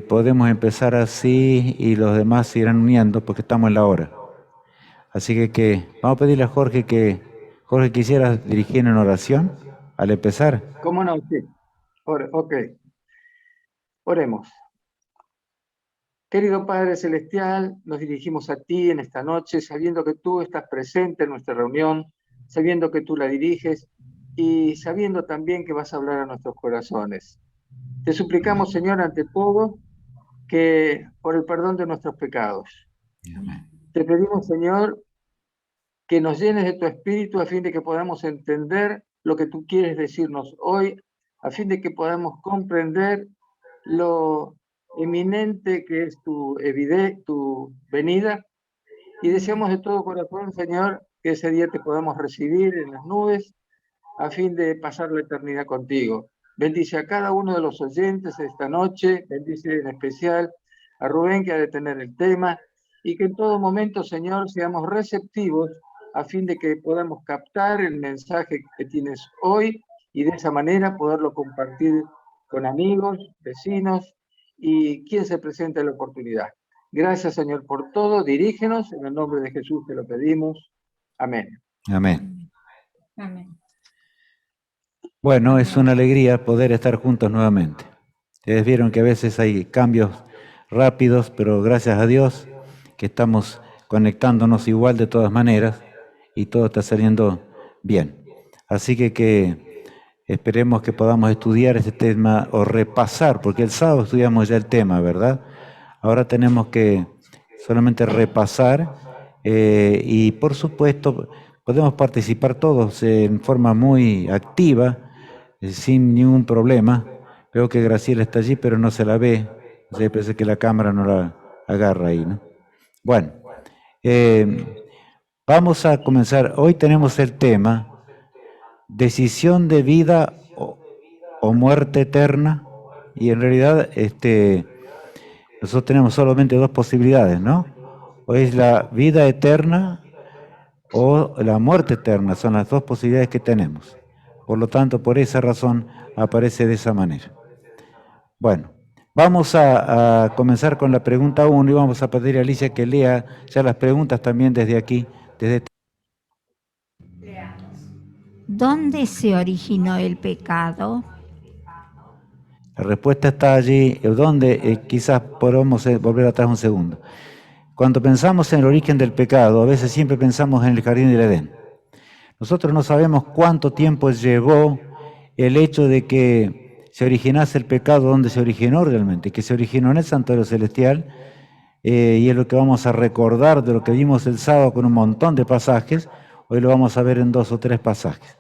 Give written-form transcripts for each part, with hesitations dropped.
podemos empezar así y los demás se irán uniendo porque estamos en la hora. Así que vamos a pedirle a Jorge Jorge, ¿quisieras dirigir en oración al empezar? ¿Cómo no? Sí. Ok, oremos. Querido Padre Celestial, nos dirigimos a ti en esta noche, sabiendo que tú estás presente en nuestra reunión, sabiendo que tú la diriges y sabiendo también que vas a hablar a nuestros corazones. Te suplicamos, Amén. Señor, ante todo, que por el perdón de nuestros pecados. Amén. Te pedimos, Señor, que nos llenes de tu espíritu a fin de que podamos entender lo que tú quieres decirnos hoy, a fin de que podamos comprender lo eminente que es tu venida, y deseamos de todo corazón, Señor, que ese día te podamos recibir en las nubes a fin de pasar la eternidad contigo. Bendice a cada uno de los oyentes esta noche, bendice en especial a Rubén, que ha de tener el tema, y que en todo momento, Señor, seamos receptivos a fin de que podamos captar el mensaje que tienes hoy y de esa manera poderlo compartir con amigos, vecinos y quien se presente en la oportunidad. Gracias, Señor, por todo. Dirígenos, en el nombre de Jesús te lo pedimos. Amén. Amén. Amén. Bueno, es una alegría poder estar juntos nuevamente. Ustedes vieron que a veces hay cambios rápidos, pero gracias a Dios que estamos conectándonos igual de todas maneras y todo está saliendo bien. Así que esperemos que podamos estudiar este tema o repasar, porque el sábado estudiamos ya el tema, ¿verdad? Ahora tenemos que solamente repasar y por supuesto podemos participar todos en forma muy activa, sin ningún problema. Veo que Graciela está allí, pero no se la ve. O sea, parece que la cámara no la agarra ahí, ¿no? Bueno, vamos a comenzar. Hoy tenemos el tema, decisión de vida o muerte eterna. Y en realidad, nosotros tenemos solamente dos posibilidades, ¿no? O es la vida eterna o la muerte eterna, son las dos posibilidades que tenemos. Por lo tanto, por esa razón aparece de esa manera. Bueno, vamos a comenzar con la pregunta 1 y vamos a pedir a Alicia que lea ya las preguntas también desde aquí. ¿Dónde se originó el pecado? La respuesta está allí, donde quizás podamos volver atrás un segundo. Cuando pensamos en el origen del pecado, a veces siempre pensamos en el jardín del Edén. Nosotros no sabemos cuánto tiempo llevó el hecho de que se originase el pecado, donde se originó realmente, que se originó en el santuario celestial, y es lo que vamos a recordar de lo que vimos el sábado con un montón de pasajes. Hoy lo vamos a ver en 2 o 3 pasajes.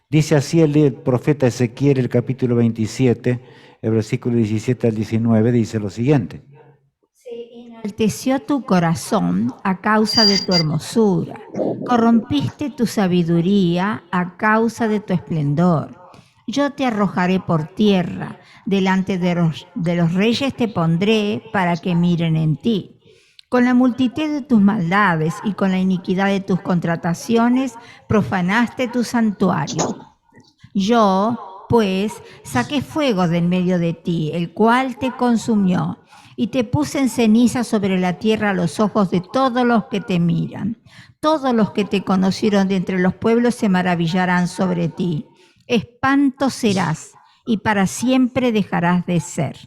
Dice así el profeta Ezequiel, el capítulo 27, el versículo 17 al 19, dice lo siguiente. Enalteció tu corazón a causa de tu hermosura, corrompiste tu sabiduría a causa de tu esplendor. Yo te arrojaré por tierra, delante de los reyes te pondré para que miren en ti. Con la multitud de tus maldades y con la iniquidad de tus contrataciones profanaste tu santuario. Yo, pues, saqué fuego del medio de ti, el cual te consumió, y te puse en ceniza sobre la tierra a los ojos de todos los que te miran. Todos los que te conocieron de entre los pueblos se maravillarán sobre ti. Espanto serás, y para siempre dejarás de ser.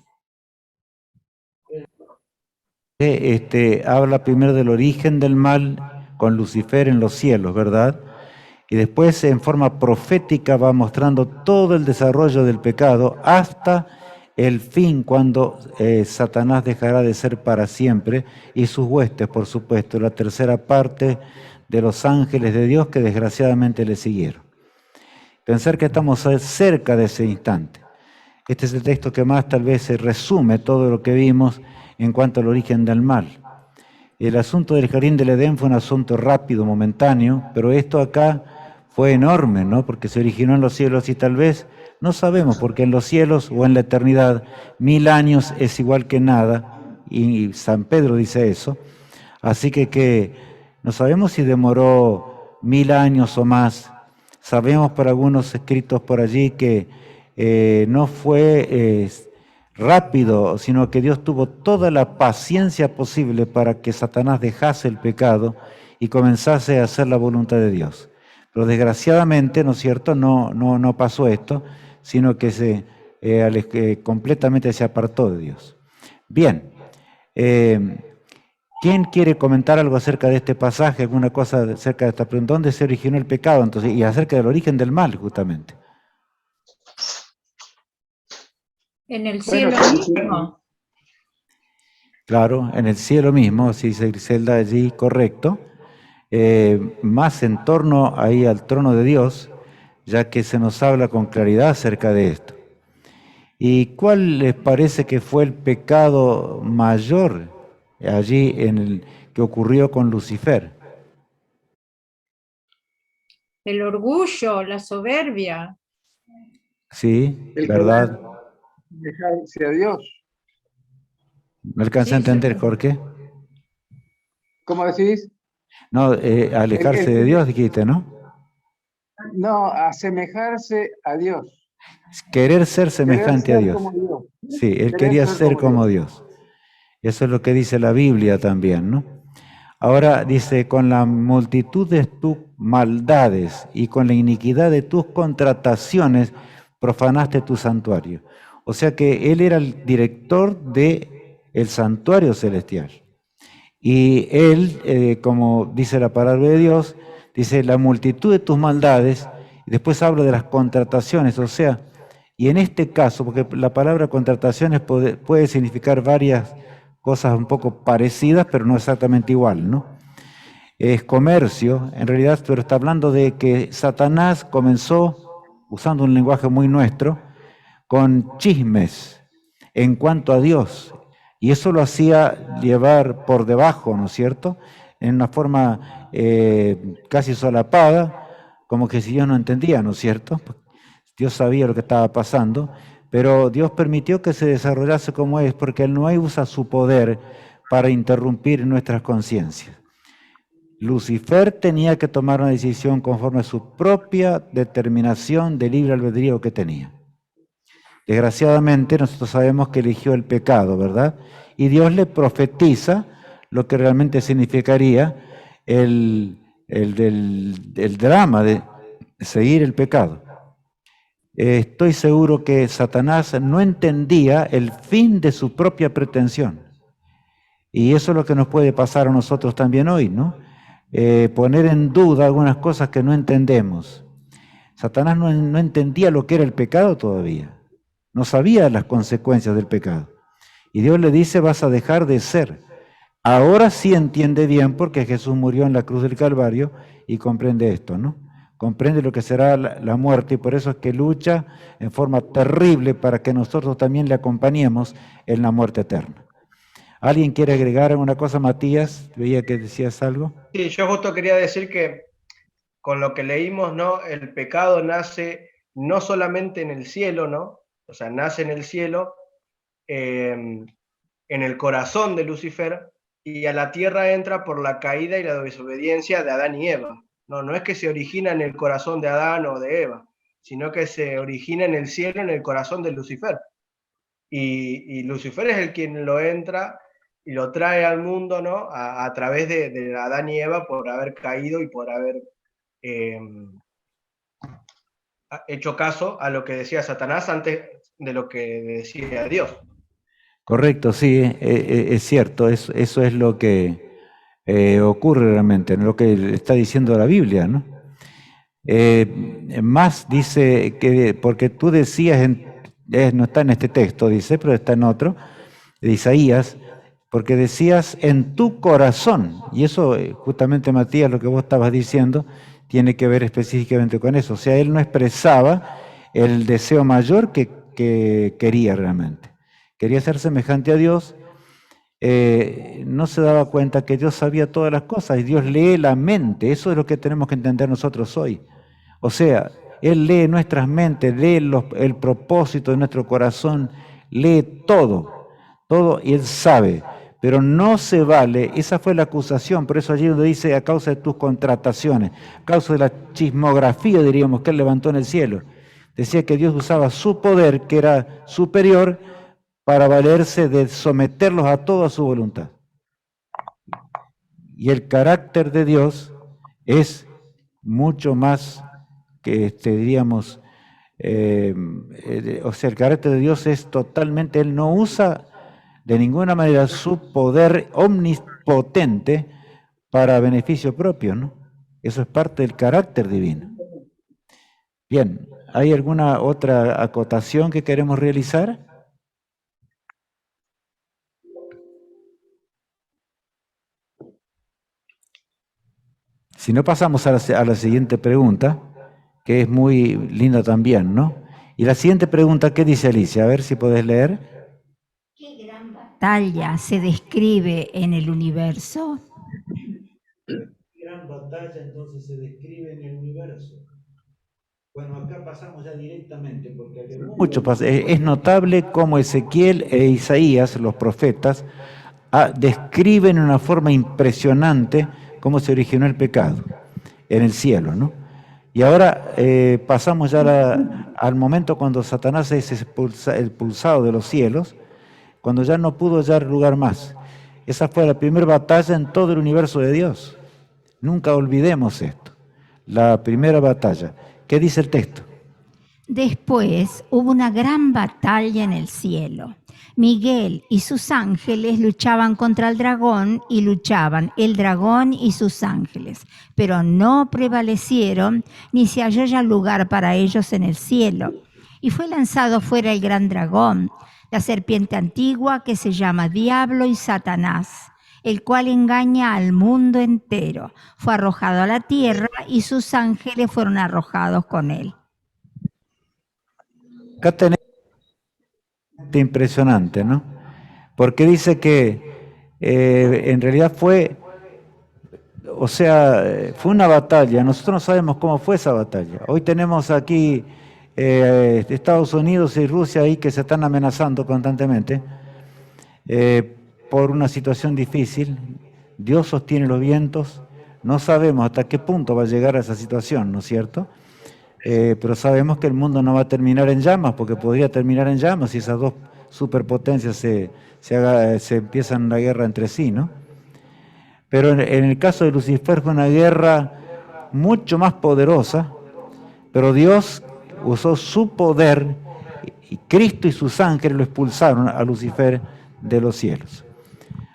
Habla primero del origen del mal con Lucifer en los cielos, ¿verdad? Y después en forma profética va mostrando todo el desarrollo del pecado hasta el fin, cuando Satanás dejará de ser para siempre y sus huestes, por supuesto, la tercera parte de los ángeles de Dios que desgraciadamente le siguieron. Pensar que estamos cerca de ese instante. Este es el texto que más tal vez resume todo lo que vimos en cuanto al origen del mal. El asunto del jardín del Edén fue un asunto rápido, momentáneo, pero esto acá fue enorme, ¿no? Porque se originó en los cielos y tal vez no sabemos, porque en los cielos o en la eternidad 1000 años es igual que nada, y San Pedro dice eso. Así que no sabemos si demoró 1000 años o más. Sabemos por algunos escritos por allí que no fue rápido, sino que Dios tuvo toda la paciencia posible para que Satanás dejase el pecado y comenzase a hacer la voluntad de Dios. Pero desgraciadamente, ¿no es cierto?, no pasó esto, sino que completamente se apartó de Dios. Bien, ¿quién quiere comentar algo acerca de este pasaje, alguna cosa acerca de esta pregunta? ¿Dónde se originó el pecado entonces? Y acerca del origen del mal, justamente. En el Bueno, cielo mismo. Claro, en el cielo mismo, así dice Griselda allí, correcto. Más en torno ahí al trono de Dios, ya que se nos habla con claridad acerca de esto. ¿Y cuál les parece que fue el pecado mayor allí que ocurrió con Lucifer? El orgullo, la soberbia. Sí, el ¿verdad? dejarse a Dios. No alcancé a entender, Jorge. ¿Cómo decís? No, alejarse de Dios, dijiste, ¿no? No, asemejarse a Dios. Querer ser Querer semejante a ser Dios. como Dios. Sí, él Querer quería ser como Dios. Eso es lo que dice la Biblia también, ¿no? Ahora dice, con la multitud de tus maldades y con la iniquidad de tus contrataciones profanaste tu santuario. O sea que él era el director del santuario celestial. Y él, como dice la palabra de Dios, dice la multitud de tus maldades, y después habla de las contrataciones, o sea, y en este caso, porque la palabra contrataciones puede significar varias cosas un poco parecidas, pero no exactamente igual, ¿no? Es comercio, en realidad, pero está hablando de que Satanás comenzó, usando un lenguaje muy nuestro, con chismes en cuanto a Dios. Y eso lo hacía llevar por debajo, ¿no es cierto? En una forma casi solapada, como que si Dios no entendía, ¿no es cierto? Dios sabía lo que estaba pasando, pero Dios permitió que se desarrollase como es, porque Él no usa su poder para interrumpir nuestras conciencias. Lucifer tenía que tomar una decisión conforme a su propia determinación de libre albedrío que tenía. Desgraciadamente nosotros sabemos que eligió el pecado, ¿verdad? Y Dios le profetiza lo que realmente significaría el drama de seguir el pecado. Estoy seguro que Satanás no entendía el fin de su propia pretensión. Y eso es lo que nos puede pasar a nosotros también hoy, ¿no? Poner en duda algunas cosas que no entendemos. Satanás no entendía lo que era el pecado todavía. No sabía las consecuencias del pecado. Y Dios le dice, vas a dejar de ser. Ahora sí entiende bien porque Jesús murió en la cruz del Calvario y comprende esto, ¿no? Comprende lo que será la muerte y por eso es que lucha en forma terrible para que nosotros también le acompañemos en la muerte eterna. ¿Alguien quiere agregar alguna cosa, Matías? Veía que decías algo. Sí, yo justo quería decir que con lo que leímos, ¿no? El pecado nace no solamente en el cielo, ¿no? O sea, nace en el cielo, en el corazón de Lucifer, y a la tierra entra por la caída y la desobediencia de Adán y Eva. No es que se origina en el corazón de Adán o de Eva, sino que se origina en el cielo, en el corazón de Lucifer. Y Lucifer es el quien lo entra y lo trae al mundo, ¿no? A través de Adán y Eva por haber caído y por haber hecho caso a lo que decía Satanás antes de lo que decía Dios. Correcto, sí, es cierto, eso es lo que ocurre realmente, lo que está diciendo la Biblia, ¿no? Más dice que, porque tú decías, no está en este texto, dice, pero está en otro, de Isaías, porque decías en tu corazón, y eso justamente, Matías, lo que vos estabas diciendo, tiene que ver específicamente con eso, o sea, él no expresaba el deseo mayor que quería realmente. Quería ser semejante a Dios, no se daba cuenta que Dios sabía todas las cosas y Dios lee la mente. Eso es lo que tenemos que entender nosotros hoy. O sea, Él lee nuestras mentes, lee el propósito de nuestro corazón, lee todo, y Él sabe. Pero no se vale, esa fue la acusación, por eso allí donde dice a causa de tus contrataciones, a causa de la chismografía, diríamos, que Él levantó en el cielo. Decía que Dios usaba su poder, que era superior, para valerse de someterlos a todo a su voluntad. Y el carácter de Dios es mucho más que, diríamos, o sea, el carácter de Dios es totalmente, Él no usa de ninguna manera su poder omnipotente para beneficio propio, ¿no? Eso es parte del carácter divino. Bien, ¿hay alguna otra acotación que queremos realizar? Si no, pasamos a la siguiente pregunta, que es muy linda también, ¿no? Y la siguiente pregunta, ¿qué dice Alicia? A ver si podés leer. ¿Qué gran batalla se describe en el universo? ¿Qué gran batalla entonces se describe en el universo? Bueno, acá pasamos ya directamente, porque mucho pasa. Es notable cómo Ezequiel e Isaías, los profetas, describen de una forma impresionante cómo se originó el pecado en el cielo, ¿no? Y ahora pasamos ya al momento cuando Satanás es expulsado de los cielos, cuando ya no pudo dar lugar más. Esa fue la primera batalla en todo el universo de Dios. Nunca olvidemos esto. La primera batalla. ¿Qué dice el texto? Después hubo una gran batalla en el cielo. Miguel y sus ángeles luchaban contra el dragón y luchaban el dragón y sus ángeles, pero no prevalecieron ni se halló ya lugar para ellos en el cielo. Y fue lanzado fuera el gran dragón, la serpiente antigua que se llama Diablo y Satanás, el cual engaña al mundo entero. Fue arrojado a la tierra y sus ángeles fueron arrojados con él. Acá tenemos impresionante, ¿no? Porque dice que en realidad fue, o sea, fue una batalla. Nosotros no sabemos cómo fue esa batalla. Hoy tenemos aquí Estados Unidos y Rusia ahí que se están amenazando constantemente por una situación difícil. Dios sostiene los vientos. No sabemos hasta qué punto va a llegar a esa situación, ¿no es cierto? Pero sabemos que el mundo no va a terminar en llamas, porque podría terminar en llamas si esas dos superpotencias se empiezan la guerra entre sí, ¿no? Pero en el caso de Lucifer fue una guerra mucho más poderosa, pero Dios usó su poder y Cristo y sus ángeles lo expulsaron a Lucifer de los cielos.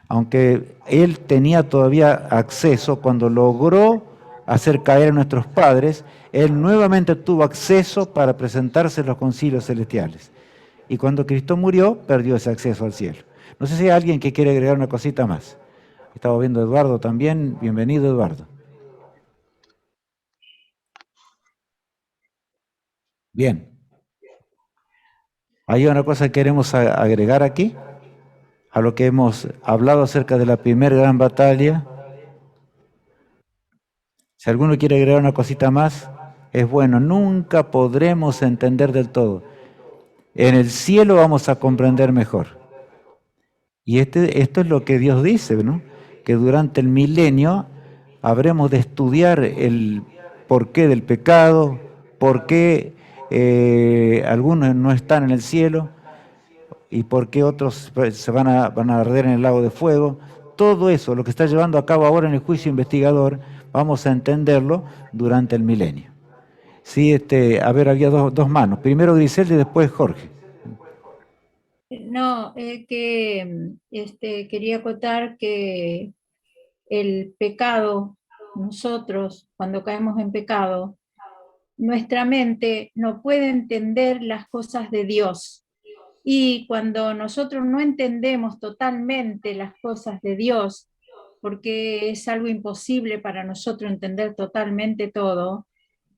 Aunque él tenía todavía acceso, cuando logró hacer caer a nuestros padres, él nuevamente tuvo acceso para presentarse en los concilios celestiales. Y cuando Cristo murió, perdió ese acceso al cielo. No sé si hay alguien que quiere agregar una cosita más. Estaba viendo a Eduardo también. Bienvenido, Eduardo. Bien. ¿Hay una cosa que queremos agregar aquí? A lo que hemos hablado acerca de la primera gran batalla. Si alguno quiere agregar una cosita más, es bueno. Nunca podremos entender del todo. En el cielo vamos a comprender mejor. Y esto es lo que Dios dice, ¿no? Que durante el milenio habremos de estudiar el porqué del pecado, por qué algunos no están en el cielo y por qué otros se van a arder en el lago de fuego. Todo eso, lo que está llevando a cabo ahora en el juicio investigador, vamos a entenderlo durante el milenio. Sí, a ver, había dos manos. Primero Griselda y después Jorge. No, quería acotar que el pecado, nosotros cuando caemos en pecado, nuestra mente no puede entender las cosas de Dios. Y cuando nosotros no entendemos totalmente las cosas de Dios, porque es algo imposible para nosotros entender totalmente todo,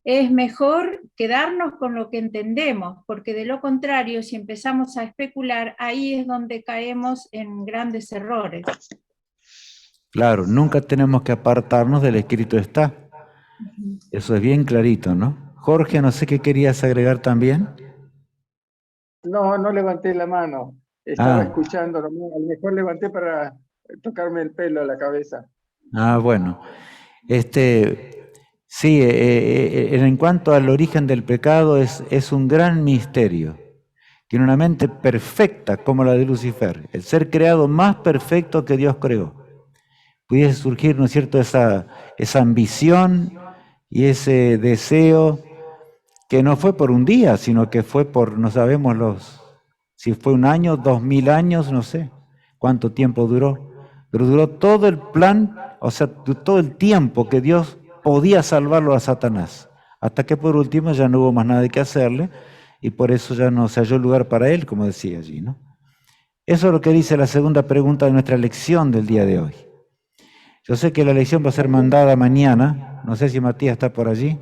es mejor quedarnos con lo que entendemos, porque de lo contrario, si empezamos a especular, ahí es donde caemos en grandes errores. Claro, nunca tenemos que apartarnos del escrito está. Eso es bien clarito, ¿no? Jorge, no sé qué querías agregar también. No, no levanté la mano. Estaba escuchando, a lo mejor levanté para tocarme el pelo a la cabeza. Bueno. Sí, en cuanto al origen del pecado, es un gran misterio Tiene una mente perfecta como la de Lucifer, el ser creado más perfecto que Dios creó. Pudiese surgir, ¿no es cierto?, esa ambición y ese deseo que no fue por un día, sino que fue por, no sabemos si fue 1 año, 2000 años, no sé cuánto tiempo duró, pero duró todo el plan, o sea, todo el tiempo que Dios podía salvarlo a Satanás, hasta que por último ya no hubo más nada que hacerle, y por eso ya no se halló lugar para él, como decía allí, ¿no? Eso es lo que dice la segunda pregunta de nuestra lección del día de hoy. Yo sé que la lección va a ser mandada mañana, no sé si Matías está por allí,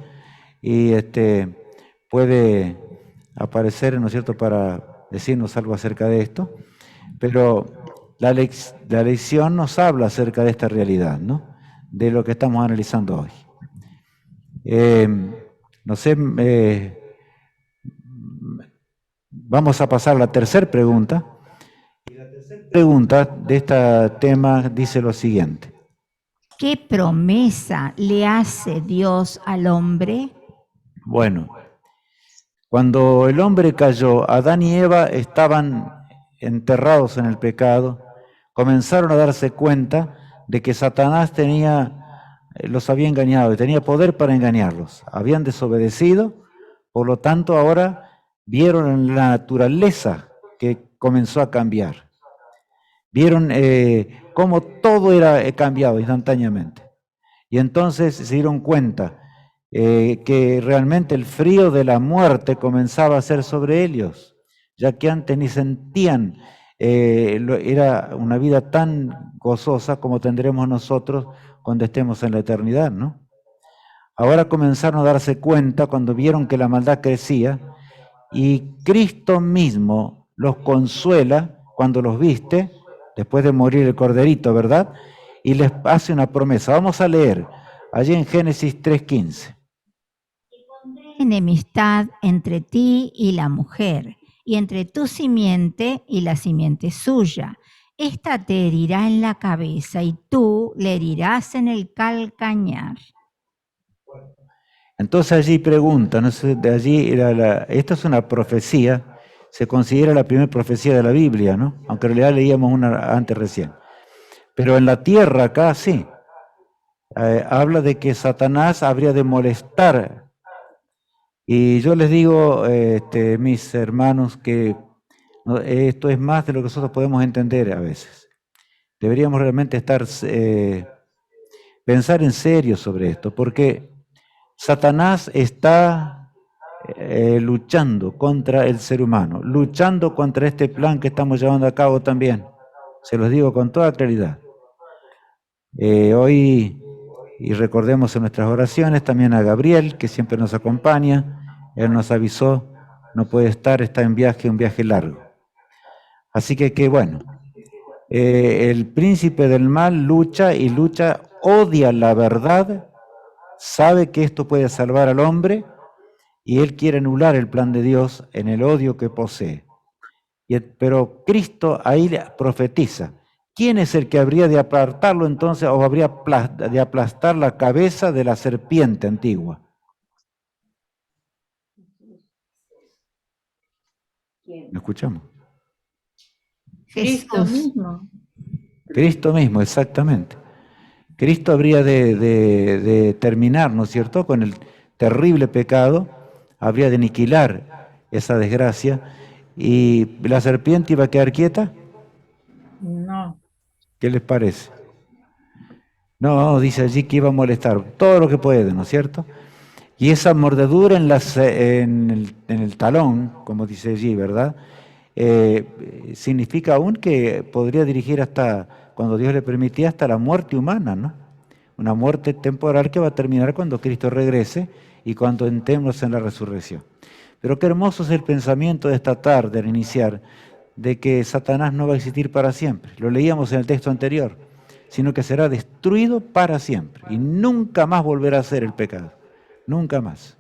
y puede aparecer, ¿no es cierto?, para decirnos algo acerca de esto, pero la lección nos habla acerca de esta realidad, ¿no?, de lo que estamos analizando hoy. No sé, vamos a pasar a la tercera pregunta. Y la tercera pregunta de este tema dice lo siguiente. ¿Qué promesa le hace Dios al hombre? Bueno, cuando el hombre cayó, Adán y Eva estaban enterrados en el pecado, comenzaron a darse cuenta de que Satanás los había engañado y tenía poder para engañarlos. Habían desobedecido, por lo tanto ahora vieron en la naturaleza que comenzó a cambiar. Vieron cómo todo era cambiado instantáneamente. Y entonces se dieron cuenta que realmente el frío de la muerte comenzaba a ser sobre ellos, ya que antes ni sentían, era una vida tan gozosa como tendremos nosotros cuando estemos en la eternidad, ¿no? Ahora comenzaron a darse cuenta cuando vieron que la maldad crecía, y Cristo mismo los consuela cuando los viste, después de morir el corderito, ¿verdad? Y les hace una promesa. Vamos a leer allí en Génesis 3:15. Enemistad entre ti y la mujer, y entre tu simiente y la simiente suya. Esta te herirá en la cabeza y tú le herirás en el calcañar. Entonces allí pregunta, no sé, de allí esta es una profecía, se considera la primera profecía de la Biblia, ¿no? Aunque en realidad leíamos una antes recién. Pero en la tierra acá sí, habla de que Satanás habría de molestar. Y yo les digo, mis hermanos, que esto es más de lo que nosotros podemos entender a veces. Deberíamos realmente pensar en serio sobre esto, porque Satanás está luchando contra el ser humano, luchando contra este plan que estamos llevando a cabo también. Se los digo con toda claridad. Hoy, y recordemos en nuestras oraciones también a Gabriel, que siempre nos acompaña. Él nos avisó, no puede estar, está en viaje, un viaje largo. Así que bueno, el príncipe del mal lucha y lucha, odia la verdad, sabe que esto puede salvar al hombre y él quiere anular el plan de Dios en el odio que posee. Pero Cristo ahí profetiza. ¿Quién es el que habría de apartarlo entonces o habría de aplastar la cabeza de la serpiente antigua? ¿Me escuchamos? Cristo Jesús. mismo. Cristo mismo, exactamente. Cristo habría de terminar, ¿no es cierto?, con el terrible pecado, habría de aniquilar esa desgracia, y la serpiente iba a quedar quieta. No. ¿Qué les parece? No, dice allí que iba a molestar todo lo que puede, ¿no es cierto? Y esa mordedura en el talón, como dice allí, ¿verdad? Significa aún que podría dirigir hasta, cuando Dios le permitía, hasta la muerte humana, ¿no? Una muerte temporal que va a terminar cuando Cristo regrese y cuando entremos en la resurrección. Pero qué hermoso es el pensamiento de esta tarde al iniciar, de que Satanás no va a existir para siempre. Lo leíamos en el texto anterior, sino que será destruido para siempre y nunca más volverá a ser el pecado. Nunca más.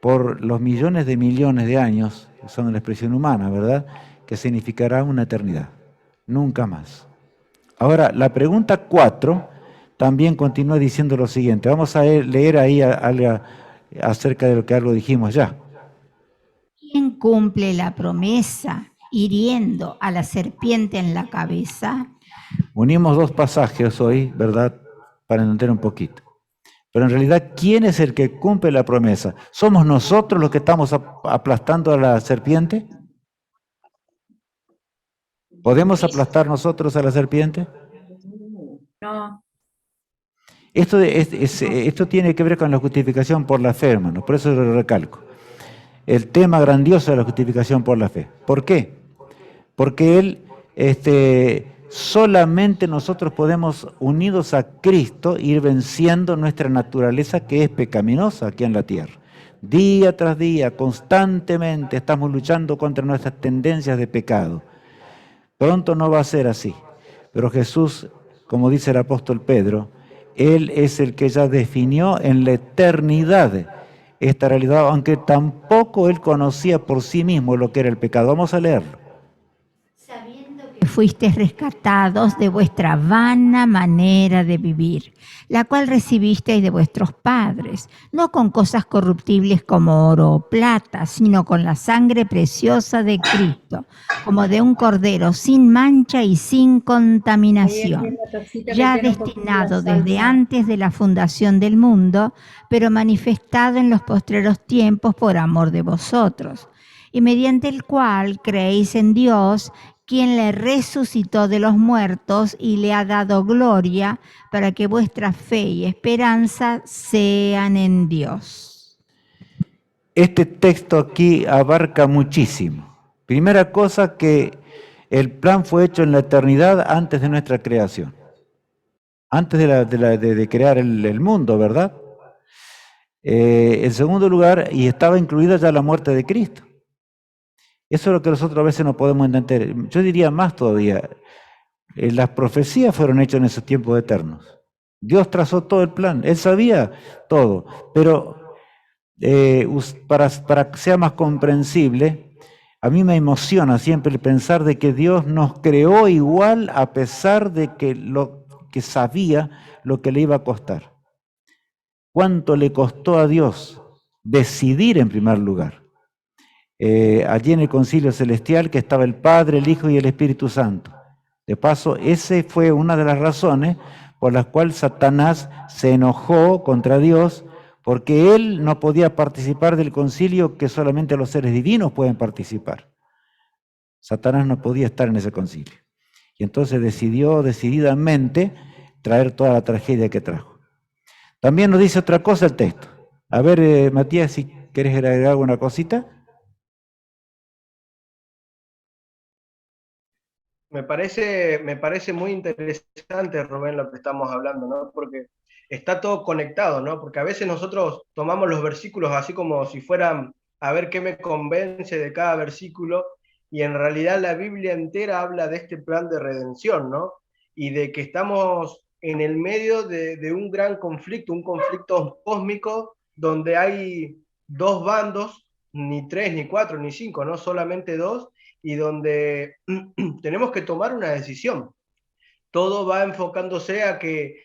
Por los millones de años, que son la expresión humana, ¿verdad?, que significará una eternidad. Nunca más. Ahora, la pregunta 4 también continúa diciendo lo siguiente. Vamos a leer ahí algo acerca de lo que algo dijimos ya. ¿Quién cumple la promesa hiriendo a la serpiente en la cabeza? Unimos dos pasajes hoy, ¿verdad? Para entender un poquito. Pero en realidad, ¿quién es el que cumple la promesa? ¿Somos nosotros los que estamos aplastando a la serpiente? ¿Podemos aplastar nosotros a la serpiente? No, Esto tiene que ver con la justificación por la fe, hermano. Por eso lo recalco. El tema grandioso de la justificación por la fe. ¿Por qué? Porque solamente nosotros podemos, unidos a Cristo, ir venciendo nuestra naturaleza que es pecaminosa aquí en la tierra. Día tras día, constantemente estamos luchando contra nuestras tendencias de pecado. Pronto no va a ser así, pero Jesús, como dice el apóstol Pedro, Él es el que ya definió en la eternidad esta realidad, aunque tampoco Él conocía por sí mismo lo que era el pecado. Vamos a leerlo. Sabiendo que fuisteis rescatados de vuestra vana manera de vivir, la cual recibisteis de vuestros padres, no con cosas corruptibles como oro o plata, sino con la sangre preciosa de Cristo, como de un cordero sin mancha y sin contaminación, ya destinado desde antes de la fundación del mundo, pero manifestado en los postreros tiempos por amor de vosotros, y mediante el cual creéis en Dios, quien le resucitó de los muertos y le ha dado gloria, para que vuestra fe y esperanza sean en Dios. Este texto aquí abarca muchísimo. Primera cosa, que el plan fue hecho en la eternidad antes de nuestra creación. Antes de crear el mundo, ¿verdad? En segundo lugar, y estaba incluida ya la muerte de Cristo. Eso es lo que nosotros a veces no podemos entender. Yo diría más todavía. Las profecías fueron hechas en esos tiempos eternos. Dios trazó todo el plan. Él sabía todo. Pero para que sea más comprensible, a mí me emociona siempre el pensar de que Dios nos creó igual a pesar de que sabía lo que le iba a costar. ¿Cuánto le costó a Dios decidir en primer lugar? Allí en el concilio celestial, que estaba el Padre, el Hijo y el Espíritu Santo. De paso, esa fue una de las razones por las cuales Satanás se enojó contra Dios, porque él no podía participar del concilio que solamente los seres divinos pueden participar. Satanás no podía estar en ese concilio. Y entonces decidió decididamente traer toda la tragedia que trajo. También nos dice otra cosa el texto. A ver, Matías, si querés agregar alguna cosita. Me parece muy interesante, Rubén, lo que estamos hablando, ¿no? Porque está todo conectado, ¿no? Porque a veces nosotros tomamos los versículos así como si fueran a ver qué me convence de cada versículo, y en realidad la Biblia entera habla de este plan de redención, ¿no? Y de que estamos en el medio de un gran conflicto, un conflicto cósmico donde hay dos bandos, ni tres, ni cuatro, ni cinco, ¿no? Solamente dos, y donde tenemos que tomar una decisión. Todo va enfocándose a que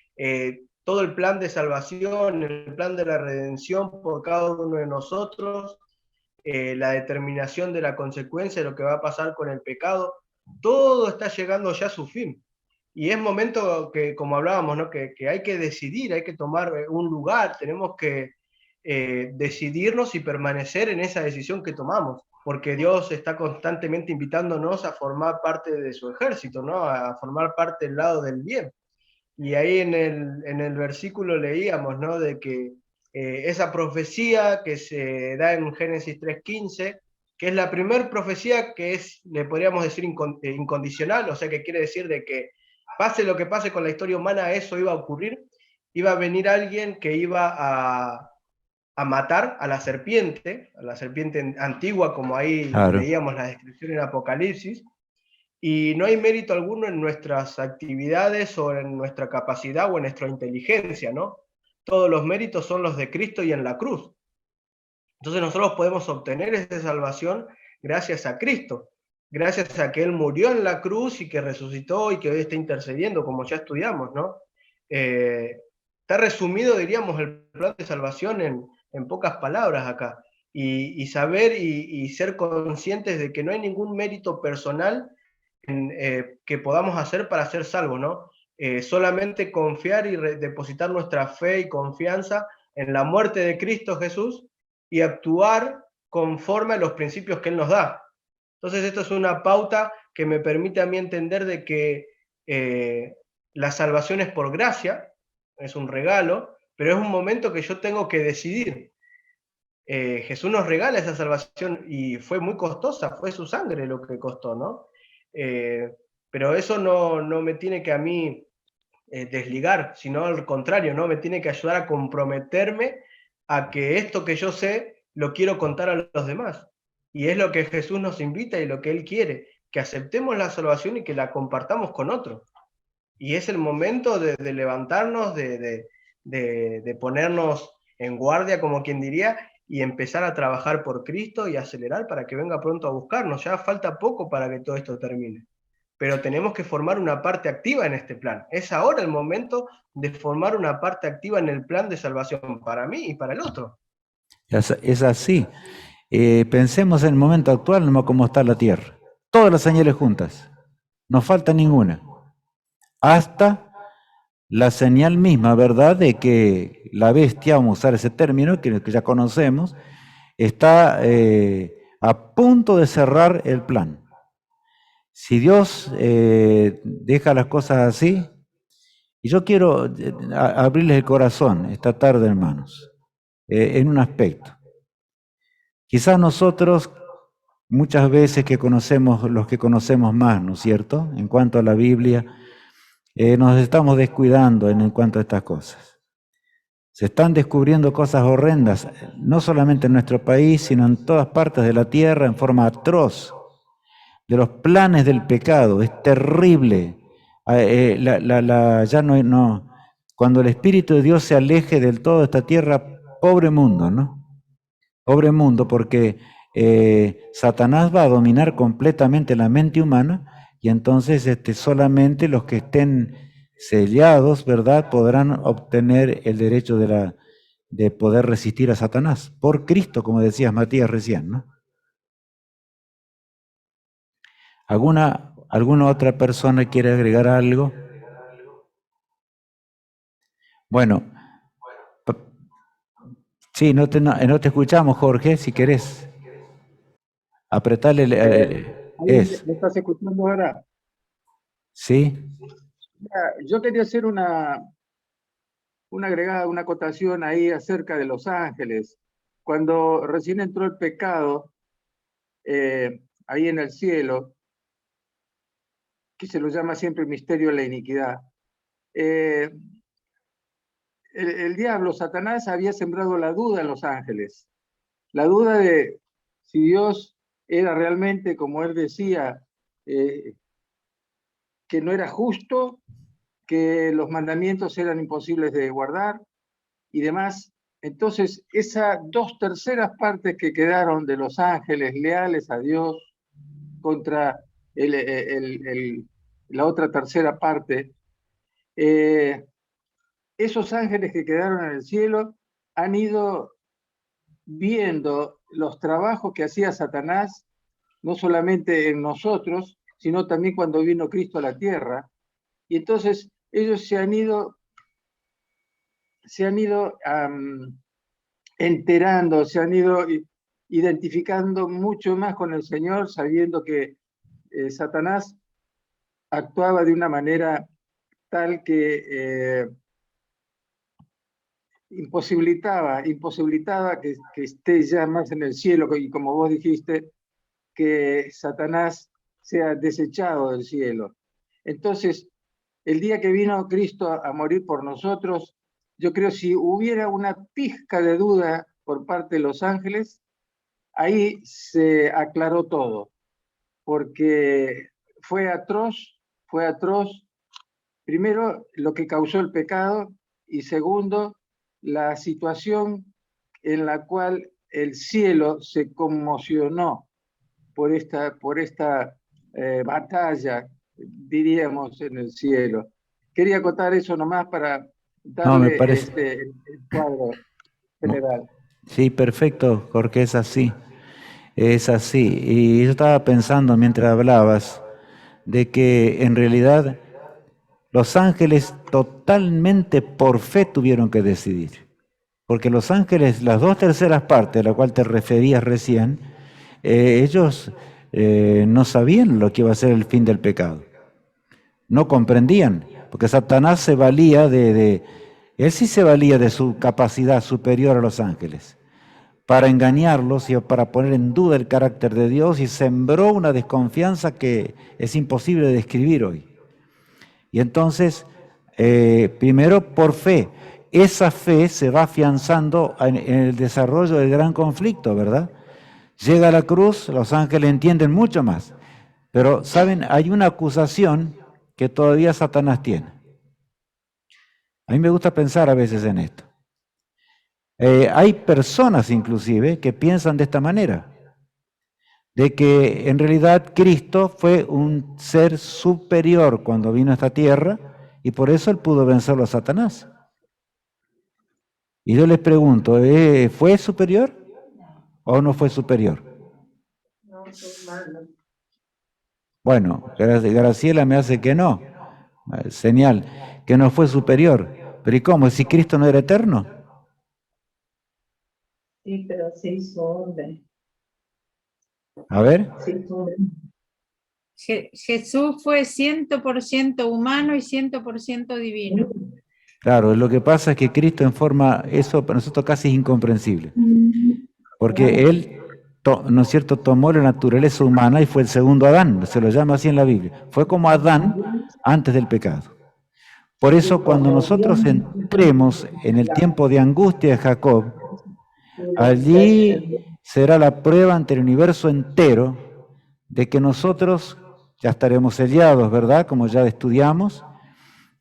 todo el plan de salvación, el plan de la redención por cada uno de nosotros, la determinación de la consecuencia de lo que va a pasar con el pecado, todo está llegando ya a su fin. Y es momento que, como hablábamos, ¿no? que hay que decidir, hay que tomar un lugar, tenemos que decidirnos y permanecer en esa decisión que tomamos, porque Dios está constantemente invitándonos a formar parte de su ejército, ¿no? A formar parte del lado del bien. Y ahí en el versículo leíamos, ¿no? De que esa profecía que se da en Génesis 3:15, que es la primera profecía que es, le podríamos decir, incondicional, o sea, que quiere decir de que pase lo que pase con la historia humana, eso iba a ocurrir, iba a venir alguien que iba a matar a la serpiente antigua, como ahí Claro. leíamos la descripción en Apocalipsis, y no hay mérito alguno en nuestras actividades o en nuestra capacidad o en nuestra inteligencia, ¿no? Todos los méritos son los de Cristo y en la cruz. Entonces nosotros podemos obtener esa salvación gracias a Cristo, gracias a que Él murió en la cruz y que resucitó y que hoy está intercediendo, como ya estudiamos, ¿no? Está resumido, diríamos, el plan de salvación en pocas palabras acá. y saber y ser conscientes de que no hay ningún mérito personal que podamos hacer para ser salvos, ¿no? Solamente confiar y depositar nuestra fe y confianza en la muerte de Cristo Jesús y actuar conforme a los principios que Él nos da. Entonces esto es una pauta que me permite a mí entender de que la salvación es por gracia, es un regalo, pero es un momento que yo tengo que decidir. Jesús nos regala esa salvación y fue muy costosa, fue su sangre lo que costó, ¿no? Pero eso no me tiene que a mí desligar, sino al contrario, ¿no? Me tiene que ayudar a comprometerme a que esto que yo sé lo quiero contar a los demás. Y es lo que Jesús nos invita y lo que Él quiere, que aceptemos la salvación y que la compartamos con otros. Y es el momento de levantarnos, de ponernos en guardia, como quien diría, y empezar a trabajar por Cristo y acelerar para que venga pronto a buscarnos. Ya falta poco para que todo esto termine. Pero tenemos que formar una parte activa en este plan. Es ahora el momento de formar una parte activa en el plan de salvación para mí y para el otro. Es así. Pensemos en el momento actual, no cómo está la Tierra. Todas las señales juntas. No falta ninguna. Hasta la señal misma, ¿verdad?, de que la bestia, vamos a usar ese término que ya conocemos, está a punto de cerrar el plan. Si Dios deja las cosas así, y yo quiero abrirles el corazón esta tarde, hermanos, en un aspecto. Quizás nosotros, muchas veces que conocemos, los que conocemos más, ¿no es cierto?, en cuanto a la Biblia, nos estamos descuidando en cuanto a estas cosas. Se están descubriendo cosas horrendas, no solamente en nuestro país, sino en todas partes de la tierra, en forma atroz, de los planes del pecado. Es terrible. Ya no, cuando el Espíritu de Dios se aleje del todo de esta tierra, pobre mundo, ¿no? Pobre mundo, porque Satanás va a dominar completamente la mente humana, y entonces solamente los que estén sellados, ¿verdad?, podrán obtener el derecho de poder resistir a Satanás, por Cristo, como decías Matías recién, ¿no? ¿Alguna otra persona quiere agregar algo? Bueno, sí, no te escuchamos, Jorge, si querés. Apretale ¿Me estás escuchando ahora? Sí. Yo quería hacer una agregada, una acotación ahí acerca de los ángeles. Cuando recién entró el pecado ahí en el cielo, que se lo llama siempre el misterio de la iniquidad, el diablo, Satanás, había sembrado la duda en los ángeles. La duda de si Dios era realmente, como él decía, que no era justo, que los mandamientos eran imposibles de guardar y demás. Entonces, esas 2/3 partes que quedaron de los ángeles leales a Dios contra la otra tercera parte, esos ángeles que quedaron en el cielo han ido viendo los trabajos que hacía Satanás, no solamente en nosotros, sino también cuando vino Cristo a la tierra. Y entonces ellos se han ido enterando, se han ido identificando mucho más con el Señor, sabiendo que Satanás actuaba de una manera tal que imposibilitaba que esté ya más en el cielo, y como vos dijiste, que Satanás sea desechado del cielo. Entonces, el día que vino Cristo a morir por nosotros, yo creo si hubiera una pizca de duda por parte de los ángeles, ahí se aclaró todo, porque fue atroz, primero lo que causó el pecado, y segundo, la situación en la cual el cielo se conmocionó por esta batalla, diríamos, en el cielo. Quería acotar eso nomás para darle me parece el cuadro general. Sí, perfecto, Jorge, es así. Es así. Y yo estaba pensando mientras hablabas de que en realidad los ángeles totalmente por fe tuvieron que decidir. Porque los ángeles, las 2/3 partes a la cual te referías recién, ellos no sabían lo que iba a ser el fin del pecado. No comprendían, porque Satanás se valía él sí se valía de su capacidad superior a los ángeles, para engañarlos y para poner en duda el carácter de Dios, y sembró una desconfianza que es imposible de describir hoy. Y entonces, primero por fe, esa fe se va afianzando en el desarrollo del gran conflicto, ¿verdad? Llega a la cruz, los ángeles entienden mucho más, pero saben, hay una acusación que todavía Satanás tiene. A mí me gusta pensar a veces en esto. Hay personas inclusive que piensan de esta manera, de que en realidad Cristo fue un ser superior cuando vino a esta tierra y por eso él pudo vencerlo a Satanás. Y yo les pregunto, ¿fue superior o no fue superior? Bueno, Graciela me hace que no. Señal, que no fue superior. Pero ¿y cómo? ¿Si Cristo no era eterno? Sí, pero se hizo hombre. A ver. Se hizo hombre. Jesús fue 100% humano y 100% divino. Claro, lo que pasa es que Cristo en forma, eso para nosotros casi es incomprensible. Porque Él, ¿no es cierto?, tomó la naturaleza humana y fue el segundo Adán, se lo llama así en la Biblia. Fue como Adán antes del pecado. Por eso cuando nosotros entremos en el tiempo de angustia de Jacob, allí será la prueba ante el universo entero de que nosotros ya estaremos sellados, ¿verdad?, como ya estudiamos,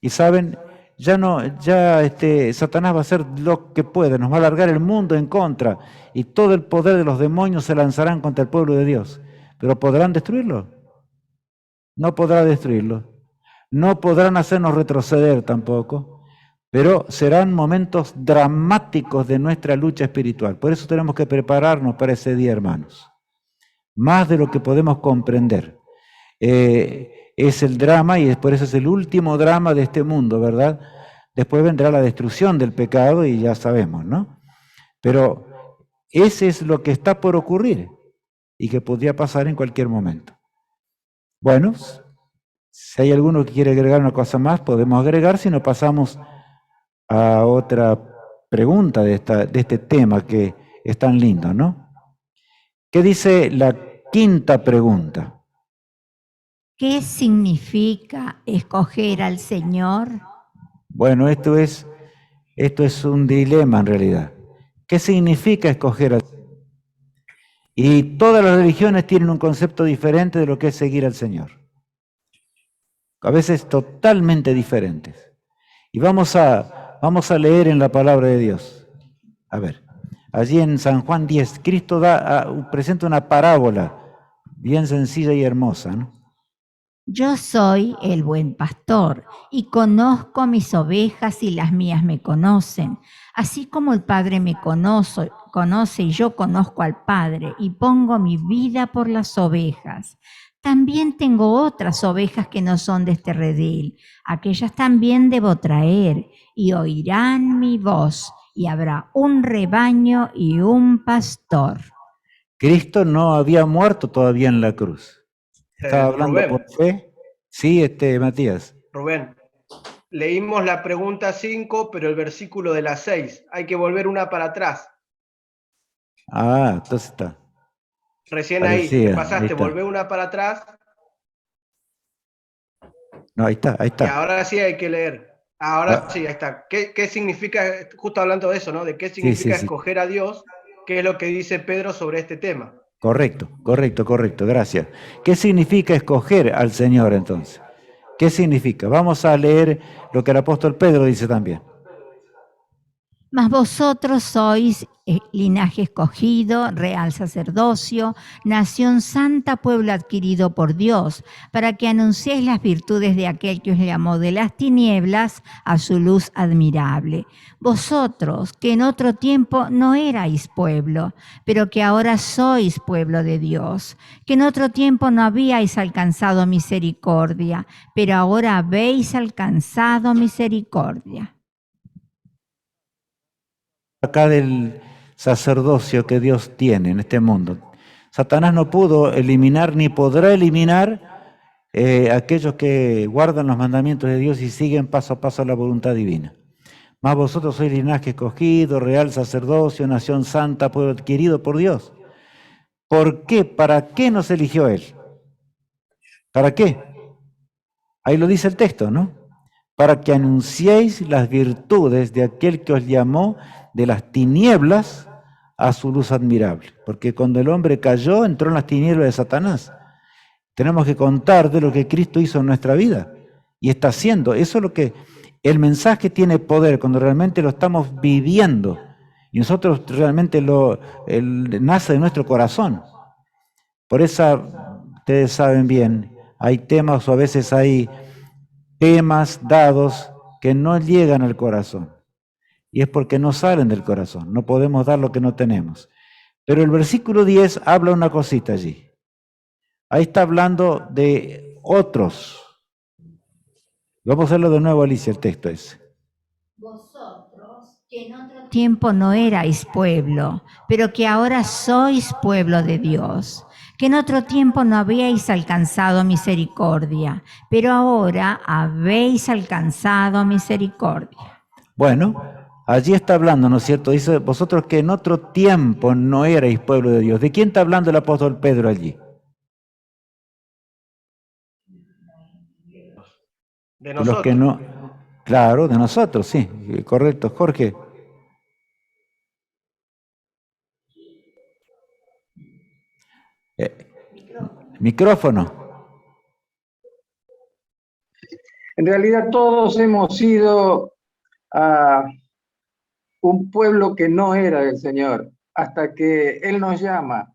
y saben, Satanás va a hacer lo que puede, nos va a alargar el mundo en contra, y todo el poder de los demonios se lanzarán contra el pueblo de Dios. ¿Pero podrán destruirlo? No podrá destruirlo. No podrán hacernos retroceder tampoco, pero serán momentos dramáticos de nuestra lucha espiritual. Por eso tenemos que prepararnos para ese día, hermanos. Más de lo que podemos comprender. Es el drama, y por eso es el último drama de este mundo, ¿verdad? Después vendrá la destrucción del pecado y ya sabemos, ¿no? Pero ese es lo que está por ocurrir y que podría pasar en cualquier momento. Bueno, si hay alguno que quiere agregar una cosa más, podemos agregar, si no pasamos a otra pregunta de este tema que es tan lindo, ¿no? ¿Qué dice la quinta pregunta? ¿Qué significa escoger al Señor? Bueno, esto es un dilema en realidad. ¿Qué significa escoger al Señor? Y todas las religiones tienen un concepto diferente de lo que es seguir al Señor. A veces totalmente diferentes. Y vamos a leer en la palabra de Dios. A ver, allí en San Juan 10, Cristo presenta una parábola bien sencilla y hermosa, ¿no? Yo soy el buen pastor y conozco mis ovejas y las mías me conocen. Así como el Padre me conoce y yo conozco al Padre y pongo mi vida por las ovejas. También tengo otras ovejas que no son de este redil. Aquellas también debo traer y oirán mi voz y habrá un rebaño y un pastor. Cristo no había muerto todavía en la cruz. ¿Estaba hablando Rubén, por fe? Sí, Matías. Rubén, leímos la pregunta 5, pero el versículo de la 6. Hay que volver una para atrás. Ah, entonces está. Recién Parecía, ahí, te ahí pasaste, está. volvé una para atrás. No, ahí está. Y ahora sí hay que leer. Ahora sí, ahí está. ¿Qué significa, justo hablando de eso, ¿no? De qué significa escoger a Dios? ¿Qué es lo que dice Pedro sobre este tema? Correcto, gracias. ¿Qué significa escoger al Señor entonces? ¿Qué significa? Vamos a leer lo que el apóstol Pedro dice también. Mas vosotros sois linaje escogido, real sacerdocio, nación santa, pueblo adquirido por Dios, para que anunciéis las virtudes de aquel que os llamó de las tinieblas a su luz admirable. Vosotros, que en otro tiempo no erais pueblo, pero que ahora sois pueblo de Dios, que en otro tiempo no habíais alcanzado misericordia, pero ahora habéis alcanzado misericordia. Acá del sacerdocio que Dios tiene en este mundo. Satanás no pudo eliminar ni podrá eliminar aquellos que guardan los mandamientos de Dios y siguen paso a paso la voluntad divina. Mas vosotros sois linaje escogido, real sacerdocio, nación santa, pueblo adquirido por Dios. ¿Por qué? ¿Para qué nos eligió Él? ¿Para qué? Ahí lo dice el texto, ¿no? Para que anunciéis las virtudes de aquel que os llamó de las tinieblas a su luz admirable. Porque cuando el hombre cayó, entró en las tinieblas de Satanás. Tenemos que contar de lo que Cristo hizo en nuestra vida y está haciendo. Eso es lo que el mensaje tiene poder cuando realmente lo estamos viviendo y nosotros realmente nace de nuestro corazón. Por eso, ustedes saben bien, hay temas o a veces hay temas dados que no llegan al corazón. Y es porque no salen del corazón. No podemos dar lo que no tenemos. Pero el versículo 10 habla una cosita allí. Ahí está hablando de otros. Vamos a hacerlo de nuevo, Alicia, el texto ese. Vosotros, que en otro tiempo no erais pueblo, pero que ahora sois pueblo de Dios, que en otro tiempo no habíais alcanzado misericordia, pero ahora habéis alcanzado misericordia. Bueno, allí está hablando, ¿no es cierto? Dice, vosotros que en otro tiempo no erais pueblo de Dios. ¿De quién está hablando el apóstol Pedro allí? De De los que nosotros. no, claro, de nosotros, sí, correcto. Jorge. Micrófono. En realidad todos hemos sido un pueblo que no era del Señor, hasta que Él nos llama,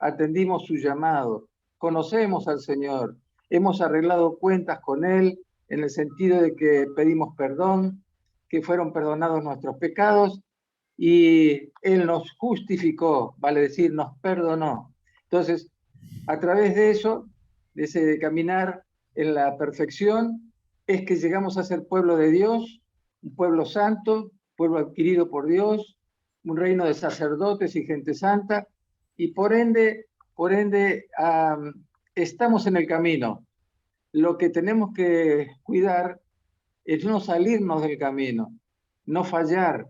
atendimos su llamado, conocemos al Señor, hemos arreglado cuentas con Él en el sentido de que pedimos perdón, que fueron perdonados nuestros pecados y Él nos justificó, vale decir, nos perdonó. Entonces, a través de eso, de ese caminar en la perfección, es que llegamos a ser pueblo de Dios, un pueblo santo, pueblo adquirido por Dios, un reino de sacerdotes y gente santa, y por ende estamos en el camino. Lo que tenemos que cuidar es no salirnos del camino, no fallar,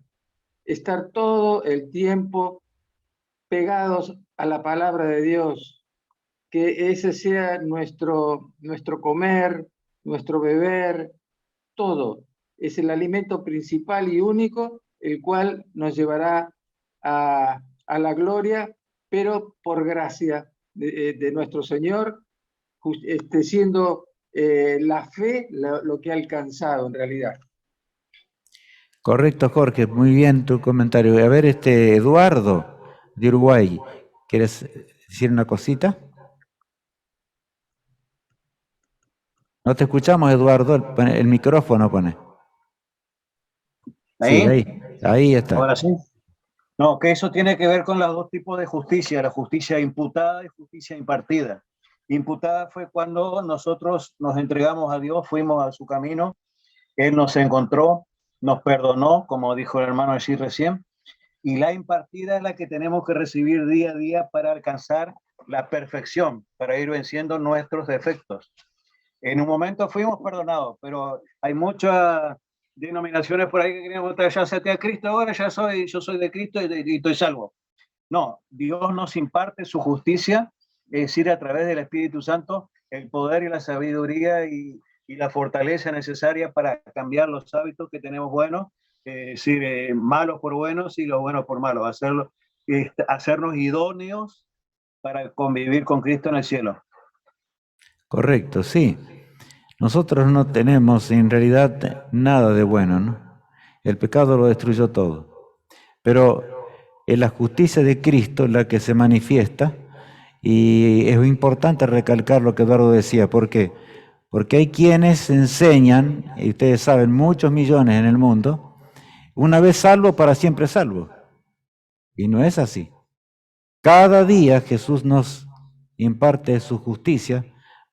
estar todo el tiempo pegados a la palabra de Dios, que ese sea nuestro comer, nuestro beber, todo. Es el alimento principal y único, el cual nos llevará a la gloria, pero por gracia de nuestro Señor, siendo la fe lo que ha alcanzado en realidad. Correcto, Jorge, muy bien tu comentario. A ver, Eduardo de Uruguay, ¿quieres decir una cosita? No te escuchamos, Eduardo, el micrófono pone. ¿Ahí? Sí, ahí está. Ahora sí. No, que eso tiene que ver con los dos tipos de justicia, la justicia imputada y justicia impartida. Imputada fue cuando nosotros nos entregamos a Dios, fuimos a su camino, Él nos encontró, nos perdonó, como dijo el hermano allí recién, y la impartida es la que tenemos que recibir día a día para alcanzar la perfección, para ir venciendo nuestros defectos. En un momento fuimos perdonados, pero hay muchas denominaciones por ahí que queríamos ya acepté a Cristo, ahora yo soy de Cristo y estoy salvo. No, Dios nos imparte su justicia, es decir, a través del Espíritu Santo, el poder y la sabiduría y la fortaleza necesaria para cambiar los hábitos que tenemos buenos, es decir, malos por buenos y los buenos por malos, hacernos idóneos para convivir con Cristo en el cielo. Correcto, sí. Nosotros no tenemos en realidad nada de bueno, ¿no? El pecado lo destruyó todo. pero es la justicia de Cristo la que se manifiesta, y es importante recalcar lo que Eduardo decía. ¿Por qué? Porque hay quienes enseñan, y ustedes saben, muchos millones en el mundo, una vez salvo, para siempre salvo. Y no es así. Cada día Jesús nos imparte su justicia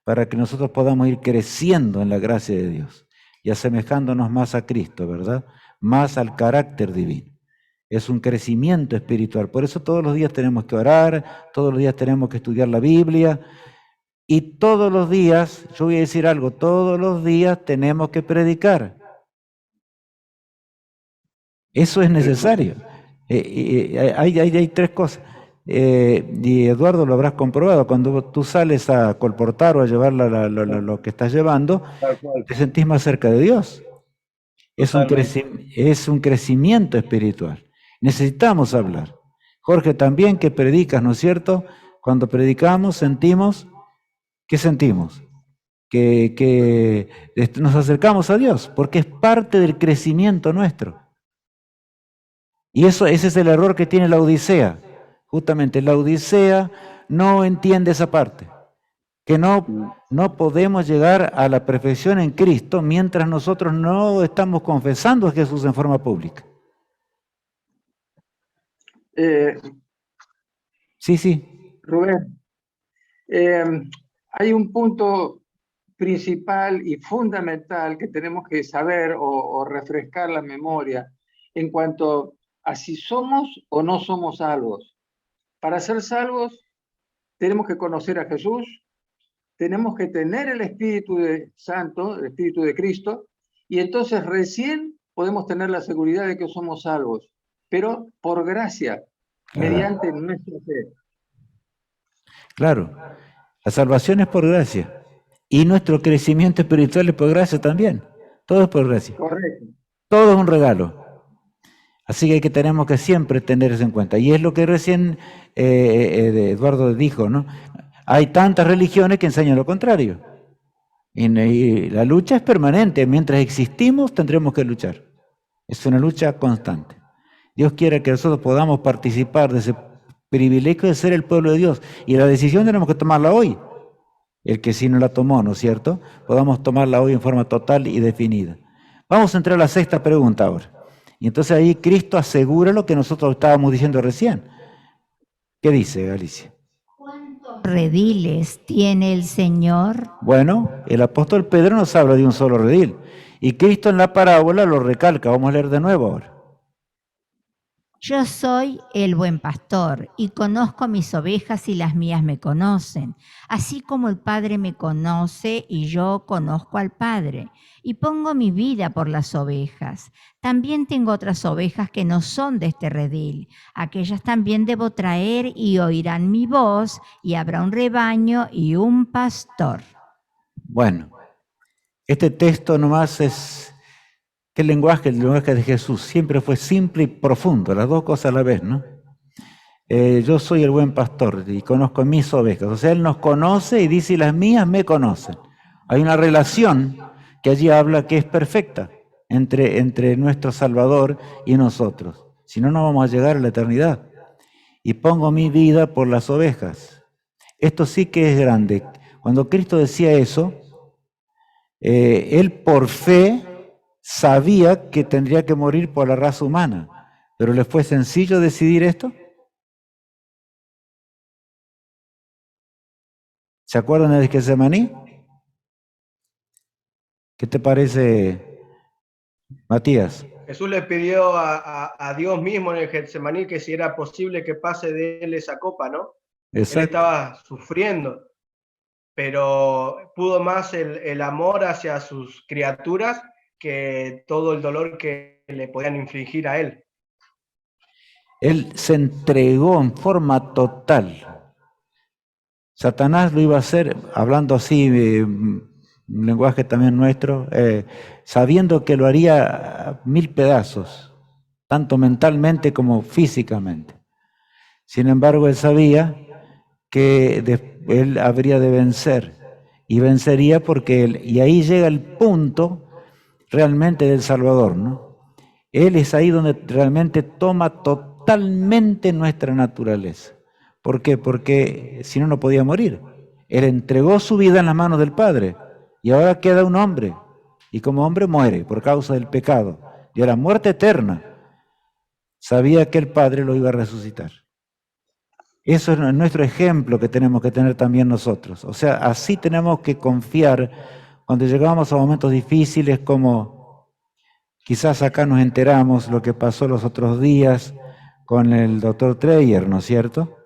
para que nosotros podamos ir creciendo en la gracia de Dios y asemejándonos más a Cristo, ¿verdad? Más al carácter divino. Es un crecimiento espiritual. Por eso todos los días tenemos que orar, todos los días tenemos que estudiar la Biblia, y todos los días, yo voy a decir algo, todos los días tenemos que predicar. Eso es necesario. Hay tres cosas. Y Eduardo, lo habrás comprobado, cuando tú sales a colportar o a llevar lo que estás llevando, Tal cual. te sentís más cerca de Dios. Es un crecimiento espiritual. Necesitamos hablar. Jorge, también que predicas, ¿no es cierto? Cuando predicamos sentimos, ¿qué sentimos? Que nos acercamos a Dios, porque es parte del crecimiento nuestro. Y ese es el error que tiene la Odisea. Justamente la Odisea no entiende esa parte, que no podemos llegar a la perfección en Cristo mientras nosotros no estamos confesando a Jesús en forma pública. Sí. Rubén, hay un punto principal y fundamental que tenemos que saber o refrescar la memoria en cuanto a si somos o no somos salvos. Para ser salvos tenemos que conocer a Jesús, tenemos que tener el Espíritu Santo, el Espíritu de Cristo, y entonces recién podemos tener la seguridad de que somos salvos, pero por gracia, mediante nuestra fe. Claro, la salvación es por gracia, y nuestro crecimiento espiritual es por gracia también. Todo es por gracia. Correcto. Todo es un regalo. Así que tenemos que siempre tener eso en cuenta. Y es lo que recién Eduardo dijo, ¿no? Hay tantas religiones que enseñan lo contrario. Y la lucha es permanente. Mientras existimos, tendremos que luchar. Es una lucha constante. Dios quiere que nosotros podamos participar de ese privilegio de ser el pueblo de Dios. Y la decisión tenemos que tomarla hoy. El que sí no la tomó, ¿no es cierto? Podamos tomarla hoy en forma total y definida. Vamos a entrar a la sexta pregunta ahora. Y entonces ahí Cristo asegura lo que nosotros estábamos diciendo recién. ¿Qué dice, Galicia? ¿Cuántos rediles tiene el Señor? Bueno, el apóstol Pedro nos habla de un solo redil. Y Cristo en la parábola lo recalca. Vamos a leer de nuevo ahora. Yo soy el buen pastor y conozco mis ovejas y las mías me conocen, así como el Padre me conoce y yo conozco al Padre, y pongo mi vida por las ovejas. También tengo otras ovejas que no son de este redil. Aquellas también debo traer y oirán mi voz, y habrá un rebaño y un pastor. Bueno, este texto nomás es... ¿Qué lenguaje? El lenguaje de Jesús siempre fue simple y profundo, las dos cosas a la vez, ¿no? Yo soy el buen pastor y conozco mis ovejas. O sea, Él nos conoce y dice, las mías me conocen. Hay una relación que allí habla que es perfecta entre nuestro Salvador y nosotros. Si no, no vamos a llegar a la eternidad. Y pongo mi vida por las ovejas. Esto sí que es grande. Cuando Cristo decía eso, Él por fe sabía que tendría que morir por la raza humana, pero ¿le fue sencillo decidir esto? ¿Se acuerdan de Getsemaní? ¿Qué te parece, Matías? Jesús le pidió a Dios mismo en el Getsemaní que si era posible que pase de él esa copa, ¿no? Exacto. Él estaba sufriendo, pero pudo más el amor hacia sus criaturas que todo el dolor que le podían infligir a él. Él se entregó en forma total. Satanás lo iba a hacer, hablando así, un lenguaje también nuestro, sabiendo que lo haría 1000 pedazos, tanto mentalmente como físicamente. Sin embargo, él sabía que él habría de vencer, y vencería porque él, y ahí llega el punto realmente del Salvador, ¿no? Él es ahí donde realmente toma totalmente nuestra naturaleza. ¿Por qué? Porque si no, no podía morir. Él entregó su vida en las manos del Padre y ahora queda un hombre. Y como hombre muere por causa del pecado y a la muerte eterna. Sabía que el Padre lo iba a resucitar. Eso es nuestro ejemplo que tenemos que tener también nosotros. O sea, así tenemos que confiar cuando llegamos a momentos difíciles, como quizás acá nos enteramos lo que pasó los otros días con el doctor Treyer, ¿no es cierto?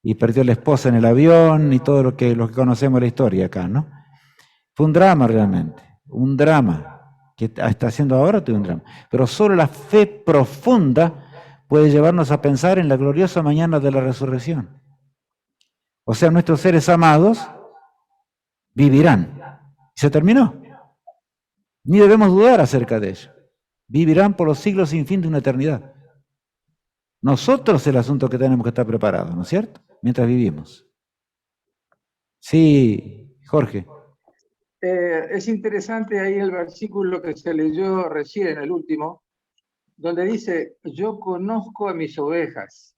Y perdió la esposa en el avión y todo lo que conocemos la historia acá, ¿no? Fue un drama realmente, un drama, que está haciendo ahora un drama. Pero solo la fe profunda puede llevarnos a pensar en la gloriosa mañana de la resurrección. O sea, nuestros seres amados vivirán. Se terminó. Ni debemos dudar acerca de ello. Vivirán por los siglos sin fin de una eternidad. Nosotros el asunto que tenemos que estar preparados, ¿no es cierto? Mientras vivimos. Sí, Jorge. Es interesante ahí el versículo que se leyó recién, el último, donde dice, yo conozco a mis ovejas.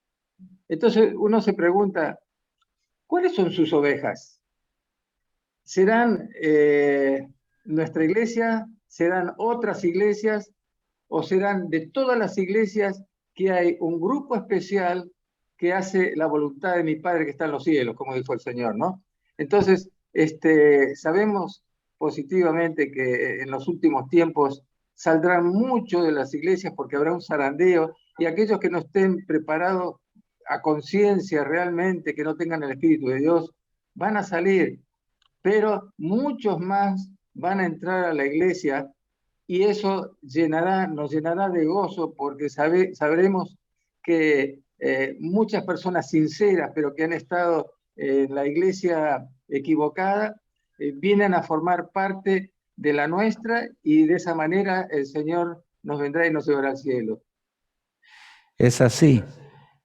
Entonces uno se pregunta, ¿cuáles son sus ovejas? ¿Serán nuestra iglesia? ¿Serán otras iglesias? ¿O serán de todas las iglesias que hay un grupo especial que hace la voluntad de mi Padre que está en los cielos, como dijo el Señor, ¿no? Entonces, sabemos positivamente que en los últimos tiempos saldrán muchos de las iglesias porque habrá un zarandeo y aquellos que no estén preparados a conciencia realmente, que no tengan el Espíritu de Dios, van a salir, pero muchos más van a entrar a la iglesia y eso nos llenará de gozo porque sabremos que muchas personas sinceras, pero que han estado en la iglesia equivocada, vienen a formar parte de la nuestra y de esa manera el Señor nos vendrá y nos llevará al cielo. Es así.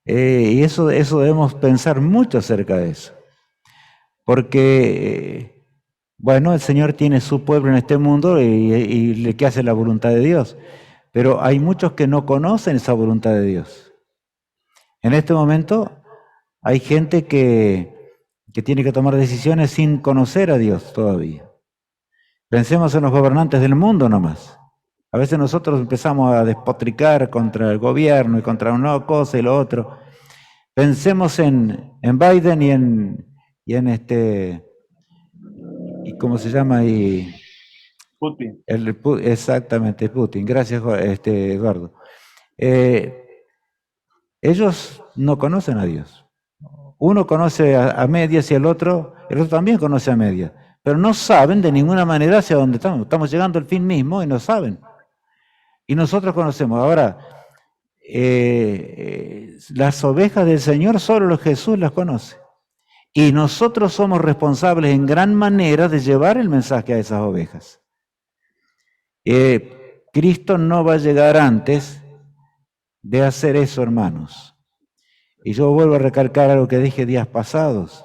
Y eso debemos pensar mucho acerca de eso. Porque, bueno, el Señor tiene su pueblo en este mundo y le que hace la voluntad de Dios. Pero hay muchos que no conocen esa voluntad de Dios. En este momento hay gente que tiene que tomar decisiones sin conocer a Dios todavía. Pensemos en los gobernantes del mundo nomás. A veces nosotros empezamos a despotricar contra el gobierno y contra una cosa y lo otro. Pensemos en Biden y en ¿cómo se llama? Putin. Exactamente, Putin. Gracias, Eduardo. Ellos no conocen a Dios. Uno conoce a medias y el otro también conoce a medias, pero no saben de ninguna manera hacia dónde estamos. Estamos llegando al fin mismo y no saben. Y nosotros conocemos. Ahora, las ovejas del Señor solo Jesús las conoce. Y nosotros somos responsables en gran manera de llevar el mensaje a esas ovejas. Cristo no va a llegar antes de hacer eso, hermanos. Y yo vuelvo a recalcar algo que dije días pasados.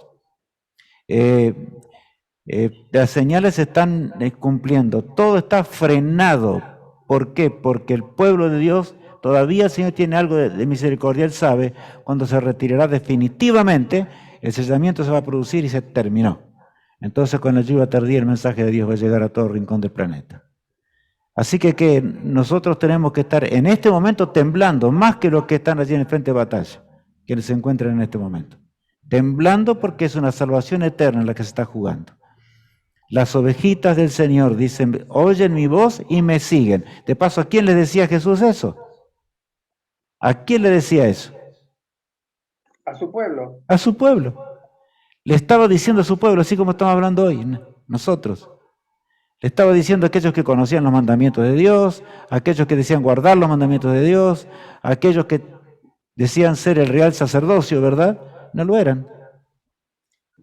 Las señales se están cumpliendo, todo está frenado. ¿Por qué? Porque el pueblo de Dios, todavía el Señor tiene algo de misericordia, Él sabe, cuando se retirará definitivamente, el sellamiento se va a producir y se terminó. Entonces con la lluvia tardía el mensaje de Dios va a llegar a todo rincón del planeta. Así que nosotros tenemos que estar en este momento temblando, más que los que están allí en el frente de batalla, quienes se encuentran en este momento. Temblando porque es una salvación eterna en la que se está jugando. Las ovejitas del Señor dicen, oyen mi voz y me siguen. De paso, ¿a quién le decía Jesús eso? ¿A quién le decía eso? A su pueblo. A su pueblo. Le estaba diciendo a su pueblo, así como estamos hablando hoy, nosotros. Le estaba diciendo a aquellos que conocían los mandamientos de Dios, a aquellos que decían guardar los mandamientos de Dios, a aquellos que decían ser el real sacerdocio, ¿verdad? No lo eran.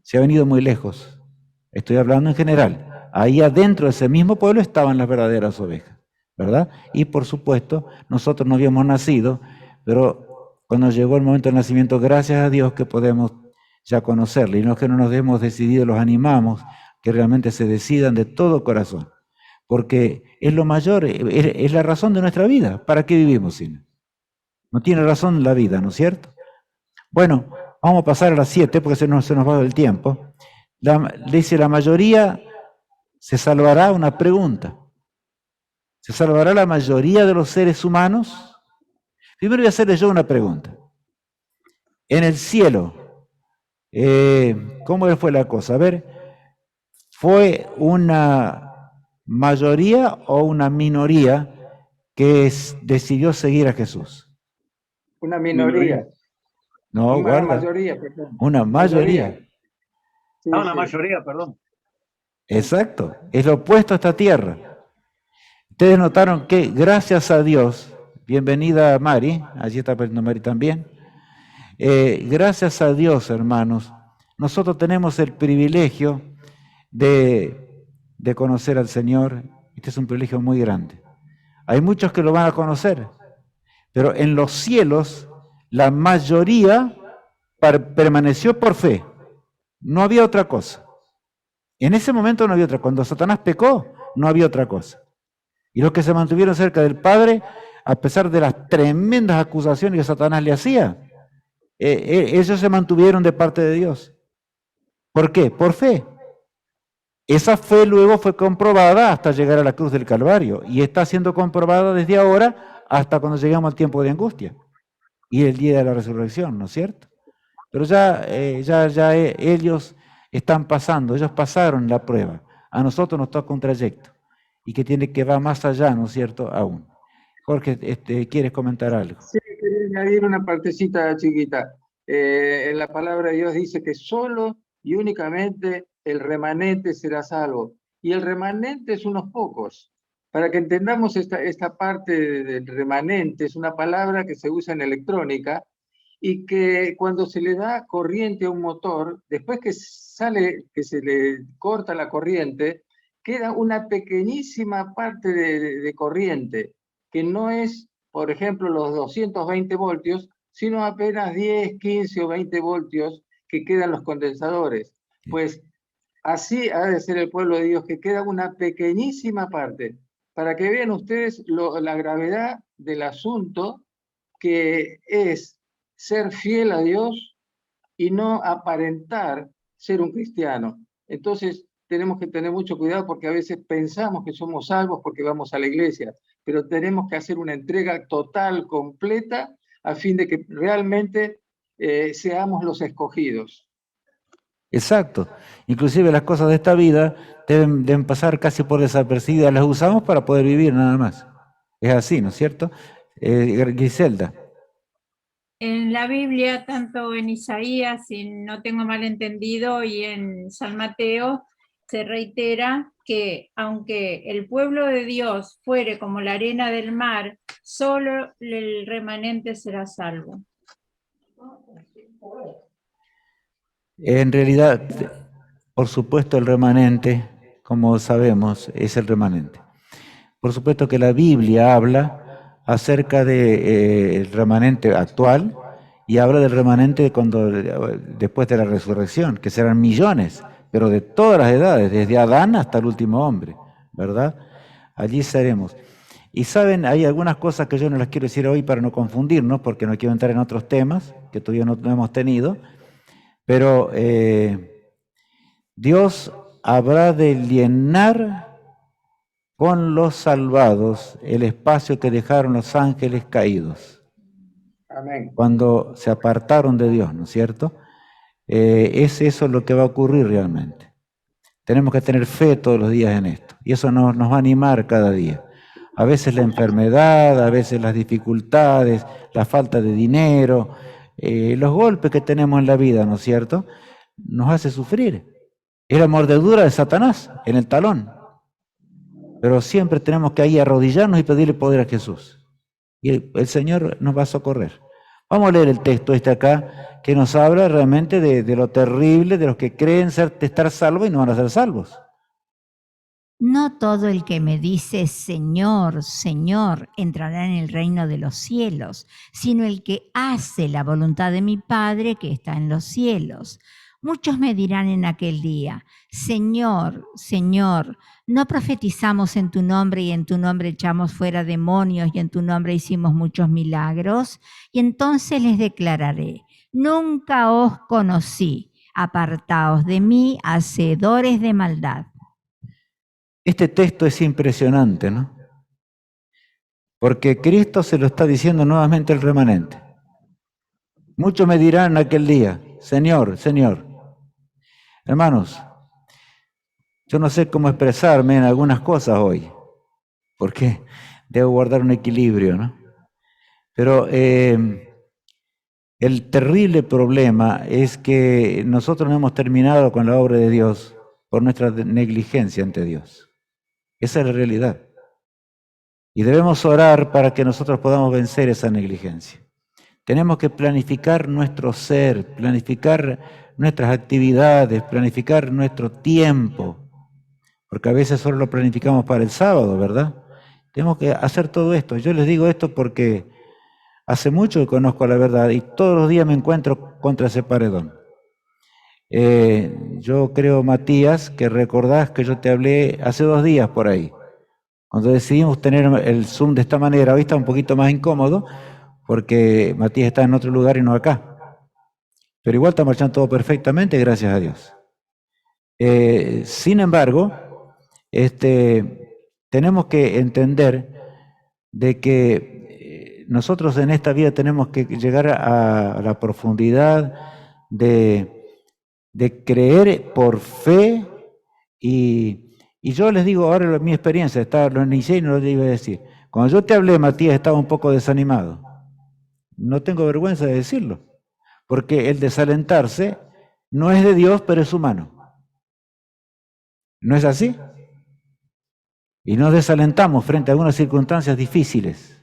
Se ha venido muy lejos. Estoy hablando en general. Ahí adentro de ese mismo pueblo estaban las verdaderas ovejas, ¿verdad? Y por supuesto, nosotros no habíamos nacido, pero cuando llegó el momento del nacimiento, gracias a Dios que podemos ya conocerle. Y no es que no nos hemos decidido, los animamos, que realmente se decidan de todo corazón. porque es lo mayor, es la razón de nuestra vida. ¿Para qué vivimos si no? No tiene razón la vida, ¿no es cierto? Bueno, vamos a pasar a las 7 porque se nos va el tiempo. Dice, la mayoría se salvará, una pregunta. ¿Se salvará la mayoría de los seres humanos? Primero voy a hacerle yo una pregunta. En el cielo, ¿cómo fue la cosa? A ver, ¿fue una mayoría o una minoría que decidió seguir a Jesús? Una minoría. No, Una guarda. mayoría, perdón. Una mayoría. Sí, No, la sí. mayoría, perdón. Exacto, es lo opuesto a esta tierra. Ustedes notaron que gracias a Dios, bienvenida Mari, allí está Mari también, gracias a Dios, hermanos, nosotros tenemos el privilegio de conocer al Señor. Este es un privilegio muy grande. Hay muchos que lo van a conocer, pero en los cielos la mayoría permaneció por fe. No había otra cosa. En ese momento no había otra. Cuando Satanás pecó, no había otra cosa. Y los que se mantuvieron cerca del Padre, a pesar de las tremendas acusaciones que Satanás le hacía, ellos se mantuvieron de parte de Dios. ¿Por qué? Por fe. Esa fe luego fue comprobada hasta llegar a la cruz del Calvario y está siendo comprobada desde ahora hasta cuando llegamos al tiempo de angustia y el día de la resurrección, ¿no es cierto? Pero ellos están pasando, ellos pasaron la prueba. A nosotros nos toca un trayecto y que va más allá, ¿no es cierto? Aún. Jorge, ¿quieres comentar algo? Sí, quería añadir una partecita chiquita. En la palabra de Dios dice que solo y únicamente el remanente será salvo. Y el remanente es unos pocos. Para que entendamos esta parte del remanente, es una palabra que se usa en electrónica y que cuando se le da corriente a un motor, después que se le corta la corriente, queda una pequeñísima parte de corriente, que no es, por ejemplo, los 220 voltios, sino apenas 10, 15 o 20 voltios que quedan los condensadores. Pues así ha de ser el pueblo de Dios, que queda una pequeñísima parte, para que vean ustedes la gravedad del asunto, que es ser fiel a Dios y no aparentar ser un cristiano. Entonces tenemos que tener mucho cuidado porque a veces pensamos que somos salvos porque vamos a la iglesia, pero tenemos que hacer una entrega total, completa, a fin de que realmente seamos los escogidos. Exacto. Inclusive las cosas de esta vida deben pasar casi por desapercibidas. Las usamos para poder vivir nada más. Es así, ¿no es cierto? Griselda. En la Biblia, tanto en Isaías, si no tengo mal entendido, y en San Mateo, se reitera que aunque el pueblo de Dios fuere como la arena del mar, solo el remanente será salvo. En realidad, por supuesto, el remanente, como sabemos, es el remanente. Por supuesto que la Biblia habla acerca del remanente actual y habla del remanente después de la resurrección, que serán millones, pero de todas las edades, desde Adán hasta el último hombre, ¿verdad? Allí seremos. Y saben, hay algunas cosas que yo no las quiero decir hoy para no confundirnos, porque no quiero entrar en otros temas que todavía no hemos tenido, pero Dios habrá de llenar con los salvados el espacio que dejaron los ángeles caídos. Amén. Cuando se apartaron de Dios, ¿no es cierto? Es eso lo que va a ocurrir realmente. Tenemos que tener fe todos los días en esto. Y eso nos va a animar cada día. A veces la enfermedad, a veces las dificultades, la falta de dinero, los golpes que tenemos en la vida, ¿no es cierto? Nos hace sufrir. Es la mordedura de Satanás en el talón. Pero siempre tenemos que ahí arrodillarnos y pedirle poder a Jesús. Y el Señor nos va a socorrer. Vamos a leer el texto acá, que nos habla realmente de lo terrible de los que creen estar salvos y no van a ser salvos. No todo el que me dice Señor, Señor, entrará en el reino de los cielos, sino el que hace la voluntad de mi Padre que está en los cielos. Muchos me dirán en aquel día, Señor, Señor, ¿no profetizamos en tu nombre y en tu nombre echamos fuera demonios y en tu nombre hicimos muchos milagros? Y entonces les declararé, nunca os conocí, apartaos de mí, hacedores de maldad. Este texto es impresionante, ¿no? Porque Cristo se lo está diciendo nuevamente al remanente. Muchos me dirán en aquel día, Señor, Señor. Hermanos, yo no sé cómo expresarme en algunas cosas hoy, porque debo guardar un equilibrio, ¿no? Pero el terrible problema es que nosotros no hemos terminado con la obra de Dios por nuestra negligencia ante Dios. Esa es la realidad. Y debemos orar para que nosotros podamos vencer esa negligencia. Tenemos que planificar nuestro ser, planificar nuestras actividades, planificar nuestro tiempo, porque a veces solo lo planificamos para el sábado, ¿verdad? Tenemos que hacer todo esto. Yo les digo esto porque hace mucho que conozco la verdad y todos los días me encuentro contra ese paredón. Yo creo, Matías, que recordás que yo te hablé hace 2 días por ahí, cuando decidimos tener el Zoom de esta manera. Hoy está un poquito más incómodo porque Matías está en otro lugar y no acá. Pero igual está marchando todo perfectamente, gracias a Dios. Sin embargo, tenemos que entender de que nosotros en esta vida tenemos que llegar a la profundidad de creer por fe y yo les digo ahora mi experiencia, lo inicié y no lo iba a decir. Cuando yo te hablé, Matías, estaba un poco desanimado. No tengo vergüenza de decirlo, porque el desalentarse no es de Dios, pero es humano. ¿No es así? Y nos desalentamos frente a algunas circunstancias difíciles.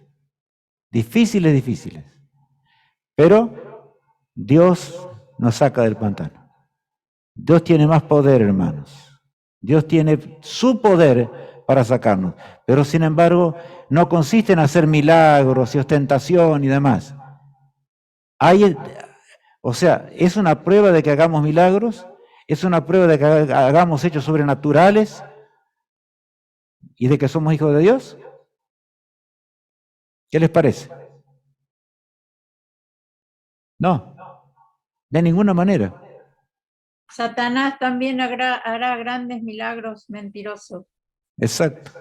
Difíciles. Pero Dios nos saca del pantano. Dios tiene más poder, hermanos. Dios tiene su poder para sacarnos. Pero sin embargo, no consiste en hacer milagros y ostentación y demás. O sea, es una prueba de que hagamos milagros, es una prueba de que hagamos hechos sobrenaturales y de que somos hijos de Dios. ¿Qué les parece? No, de ninguna manera. Satanás también hará grandes milagros mentirosos. Exacto.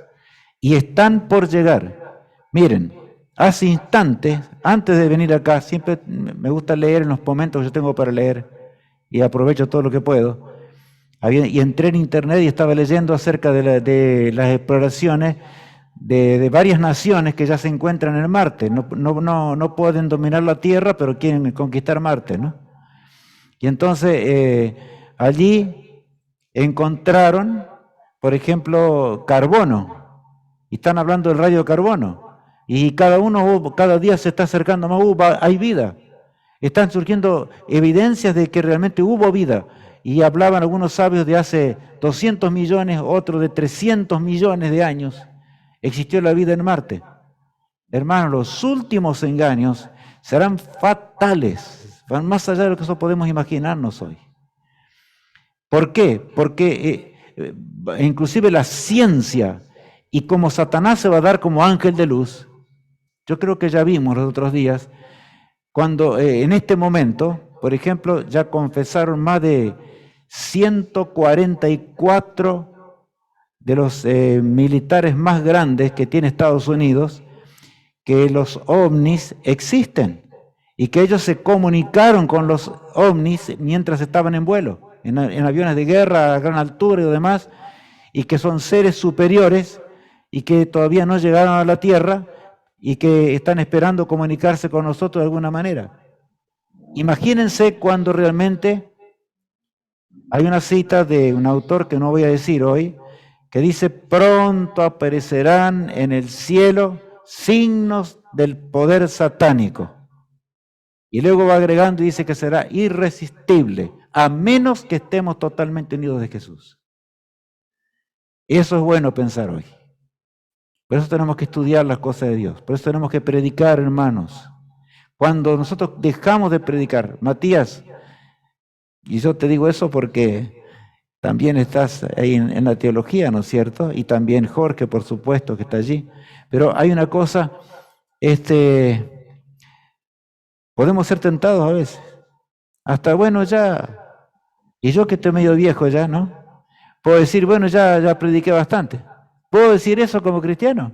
Y están por llegar. Miren, hace instantes, antes de venir acá, siempre me gusta leer en los momentos que yo tengo para leer y aprovecho todo lo que puedo. Y entré en internet y estaba leyendo acerca de las exploraciones de varias naciones que ya se encuentran en Marte. No pueden dominar la Tierra, pero quieren conquistar Marte, ¿no? Y entonces allí encontraron, por ejemplo, carbono. Y están hablando del radiocarbono. Y cada día se está acercando más, hay vida. Están surgiendo evidencias de que realmente hubo vida. Y hablaban algunos sabios de hace 200 millones, otros de 300 millones de años. Existió la vida en Marte. Hermanos, los últimos engaños serán fatales, van más allá de lo que nosotros podemos imaginarnos hoy. ¿Por qué? Porque inclusive la ciencia, y como Satanás se va a dar como ángel de luz, yo creo que ya vimos los otros días, cuando en este momento, por ejemplo, ya confesaron más de 144 de los militares más grandes que tiene Estados Unidos, que los ovnis existen y que ellos se comunicaron con los ovnis mientras estaban en vuelo, en aviones de guerra a gran altura y demás, y que son seres superiores y que todavía no llegaron a la Tierra y que están esperando comunicarse con nosotros de alguna manera. Imagínense cuando realmente hay una cita de un autor que no voy a decir hoy, que dice: pronto aparecerán en el cielo signos del poder satánico. Y luego va agregando y dice que será irresistible, a menos que estemos totalmente unidos de Jesús. Eso es bueno pensar hoy. Por eso tenemos que estudiar las cosas de Dios. Por eso tenemos que predicar, hermanos. Cuando nosotros dejamos de predicar, Matías, Y yo te digo eso porque también estás ahí en la teología, ¿no es cierto? Y también Jorge, por supuesto, que está allí. Pero hay una cosa, podemos ser tentados a veces. Hasta, bueno, ya, y yo que estoy medio viejo ya, ¿no? Puedo decir, bueno, ya prediqué bastante. ¿Puedo decir eso como cristiano?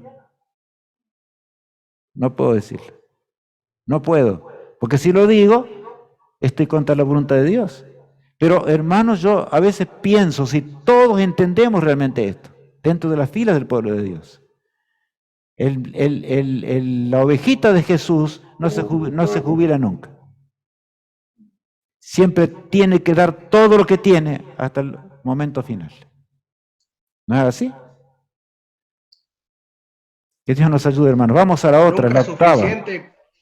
No puedo decirlo. No puedo. Porque si lo digo, estoy contra la voluntad de Dios. Pero hermanos, yo a veces pienso, si todos entendemos realmente esto, dentro de las filas del pueblo de Dios, la ovejita de Jesús no se jubila nunca. Siempre tiene que dar todo lo que tiene hasta el momento final. ¿No es así? Que Dios nos ayude, hermanos. Vamos a la otra, la octava.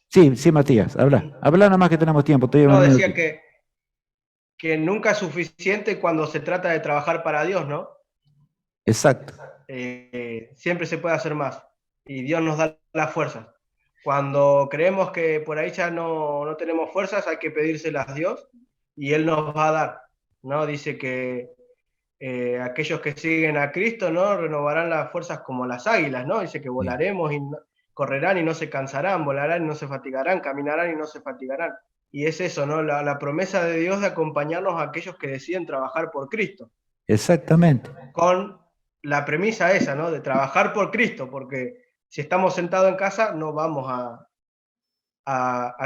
Sí, Matías, habla nada más que tenemos tiempo. No, decía que nunca es suficiente cuando se trata de trabajar para Dios, ¿no? Exacto. Siempre se puede hacer más y Dios nos da las fuerzas. Cuando creemos que por ahí ya no tenemos fuerzas, hay que pedírselas a Dios y Él nos va a dar, ¿no? Dice que aquellos que siguen a Cristo, ¿no? Renovarán las fuerzas como las águilas, ¿no? Dice que volaremos y correrán y no se cansarán, volarán y no se fatigarán, caminarán y no se fatigarán. Y es eso, ¿no? La promesa de Dios de acompañarnos a aquellos que deciden trabajar por Cristo. Exactamente. Con la premisa esa, ¿no? De trabajar por Cristo, porque si estamos sentados en casa no vamos a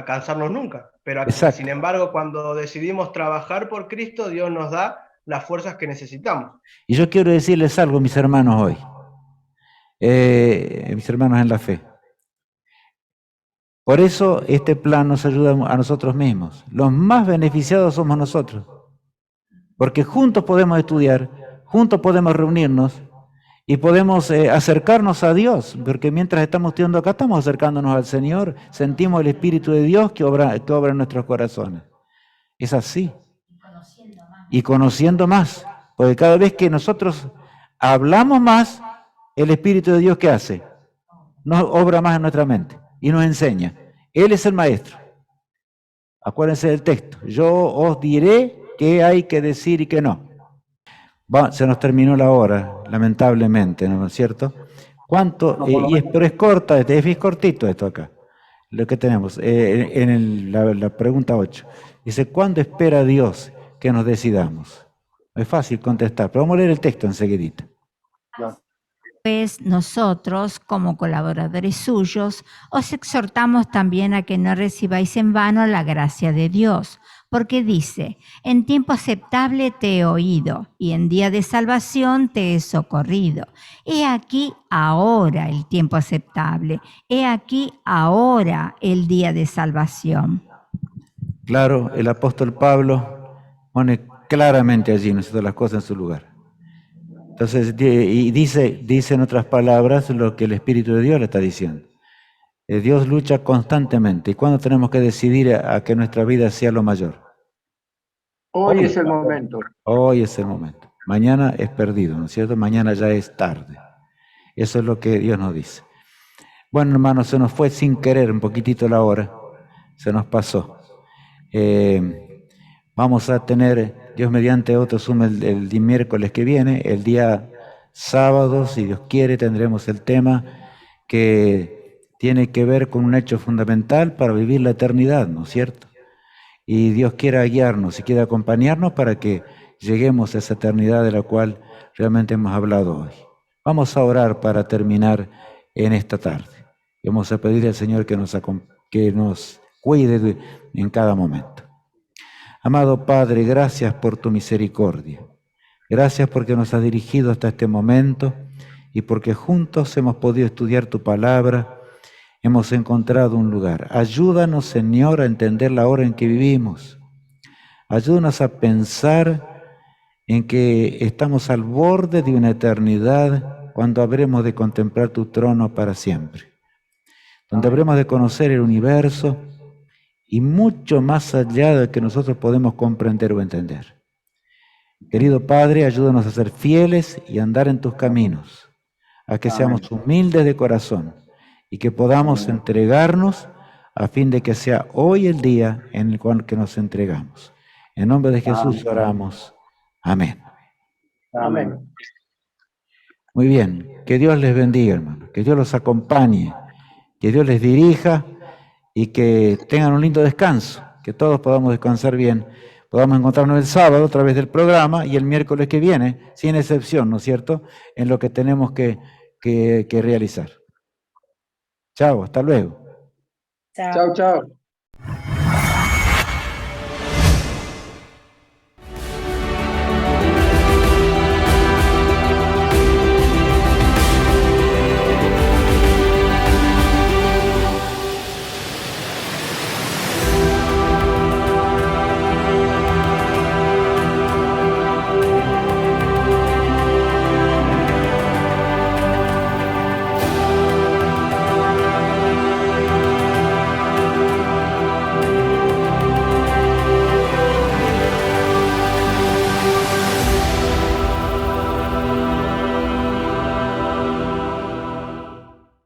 cansarnos nunca. Pero sin embargo, cuando decidimos trabajar por Cristo, Dios nos da las fuerzas que necesitamos. Y yo quiero decirles algo, mis hermanos, hoy. Mis hermanos en la fe. Por eso este plan nos ayuda a nosotros mismos. Los más beneficiados somos nosotros. Porque juntos podemos estudiar, juntos podemos reunirnos y podemos acercarnos a Dios. Porque mientras estamos estudiando acá, estamos acercándonos al Señor, sentimos el Espíritu de Dios que obra en nuestros corazones. Es así. Y conociendo más. Porque cada vez que nosotros hablamos más, el Espíritu de Dios, ¿qué hace? Nos obra más en nuestra mente y nos enseña. Él es el maestro. Acuérdense del texto. Yo os diré qué hay que decir y qué no. Se nos terminó la hora, lamentablemente, ¿no es cierto? ¿Cuánto? Pero es corta, es cortito esto acá. Lo que tenemos la pregunta 8. Dice, ¿cuándo espera Dios que nos decidamos? Es fácil contestar, pero vamos a leer el texto enseguidita. Pues nosotros, como colaboradores suyos, os exhortamos también a que no recibáis en vano la gracia de Dios, porque dice, en tiempo aceptable te he oído, y en día de salvación te he socorrido. He aquí ahora el tiempo aceptable, he aquí ahora el día de salvación. Claro, el apóstol Pablo pone claramente allí, ¿no es cierto?, las cosas en su lugar. Entonces, y dice en otras palabras lo que el Espíritu de Dios le está diciendo. Dios lucha constantemente. ¿Y cuándo tenemos que decidir a que nuestra vida sea lo mayor? Hoy es el momento. Hoy es el momento. Mañana es perdido, ¿no es cierto? Mañana ya es tarde. Eso es lo que Dios nos dice. Bueno, hermanos, se nos fue sin querer un poquitito la hora. Se nos pasó. Vamos a tener, Dios mediante, otro Zoom el miércoles que viene. El día sábado, si Dios quiere, tendremos el tema que tiene que ver con un hecho fundamental para vivir la eternidad, ¿no es cierto? Y Dios quiera guiarnos y quiera acompañarnos para que lleguemos a esa eternidad de la cual realmente hemos hablado hoy. Vamos a orar para terminar en esta tarde. Y vamos a pedirle al Señor que nos cuide en cada momento. Amado Padre, gracias por tu misericordia. Gracias porque nos has dirigido hasta este momento y porque juntos hemos podido estudiar tu palabra, hemos encontrado un lugar. Ayúdanos, Señor, a entender la hora en que vivimos. Ayúdanos a pensar en que estamos al borde de una eternidad cuando habremos de contemplar tu trono para siempre, donde habremos de conocer el universo y mucho más allá de que nosotros podemos comprender o entender. Querido Padre, ayúdanos a ser fieles y andar en tus caminos, a que seamos humildes de corazón y que podamos entregarnos a fin de que sea hoy el día en el cual que nos entregamos. En nombre de Jesús oramos. Amén. Amén. Muy bien, que Dios les bendiga, hermano, que Dios los acompañe, que Dios les dirija y que tengan un lindo descanso, que todos podamos descansar bien, podamos encontrarnos el sábado a través del programa y el miércoles que viene, sin excepción, ¿no es cierto?, en lo que tenemos que realizar. Chao, hasta luego. Chao, chao.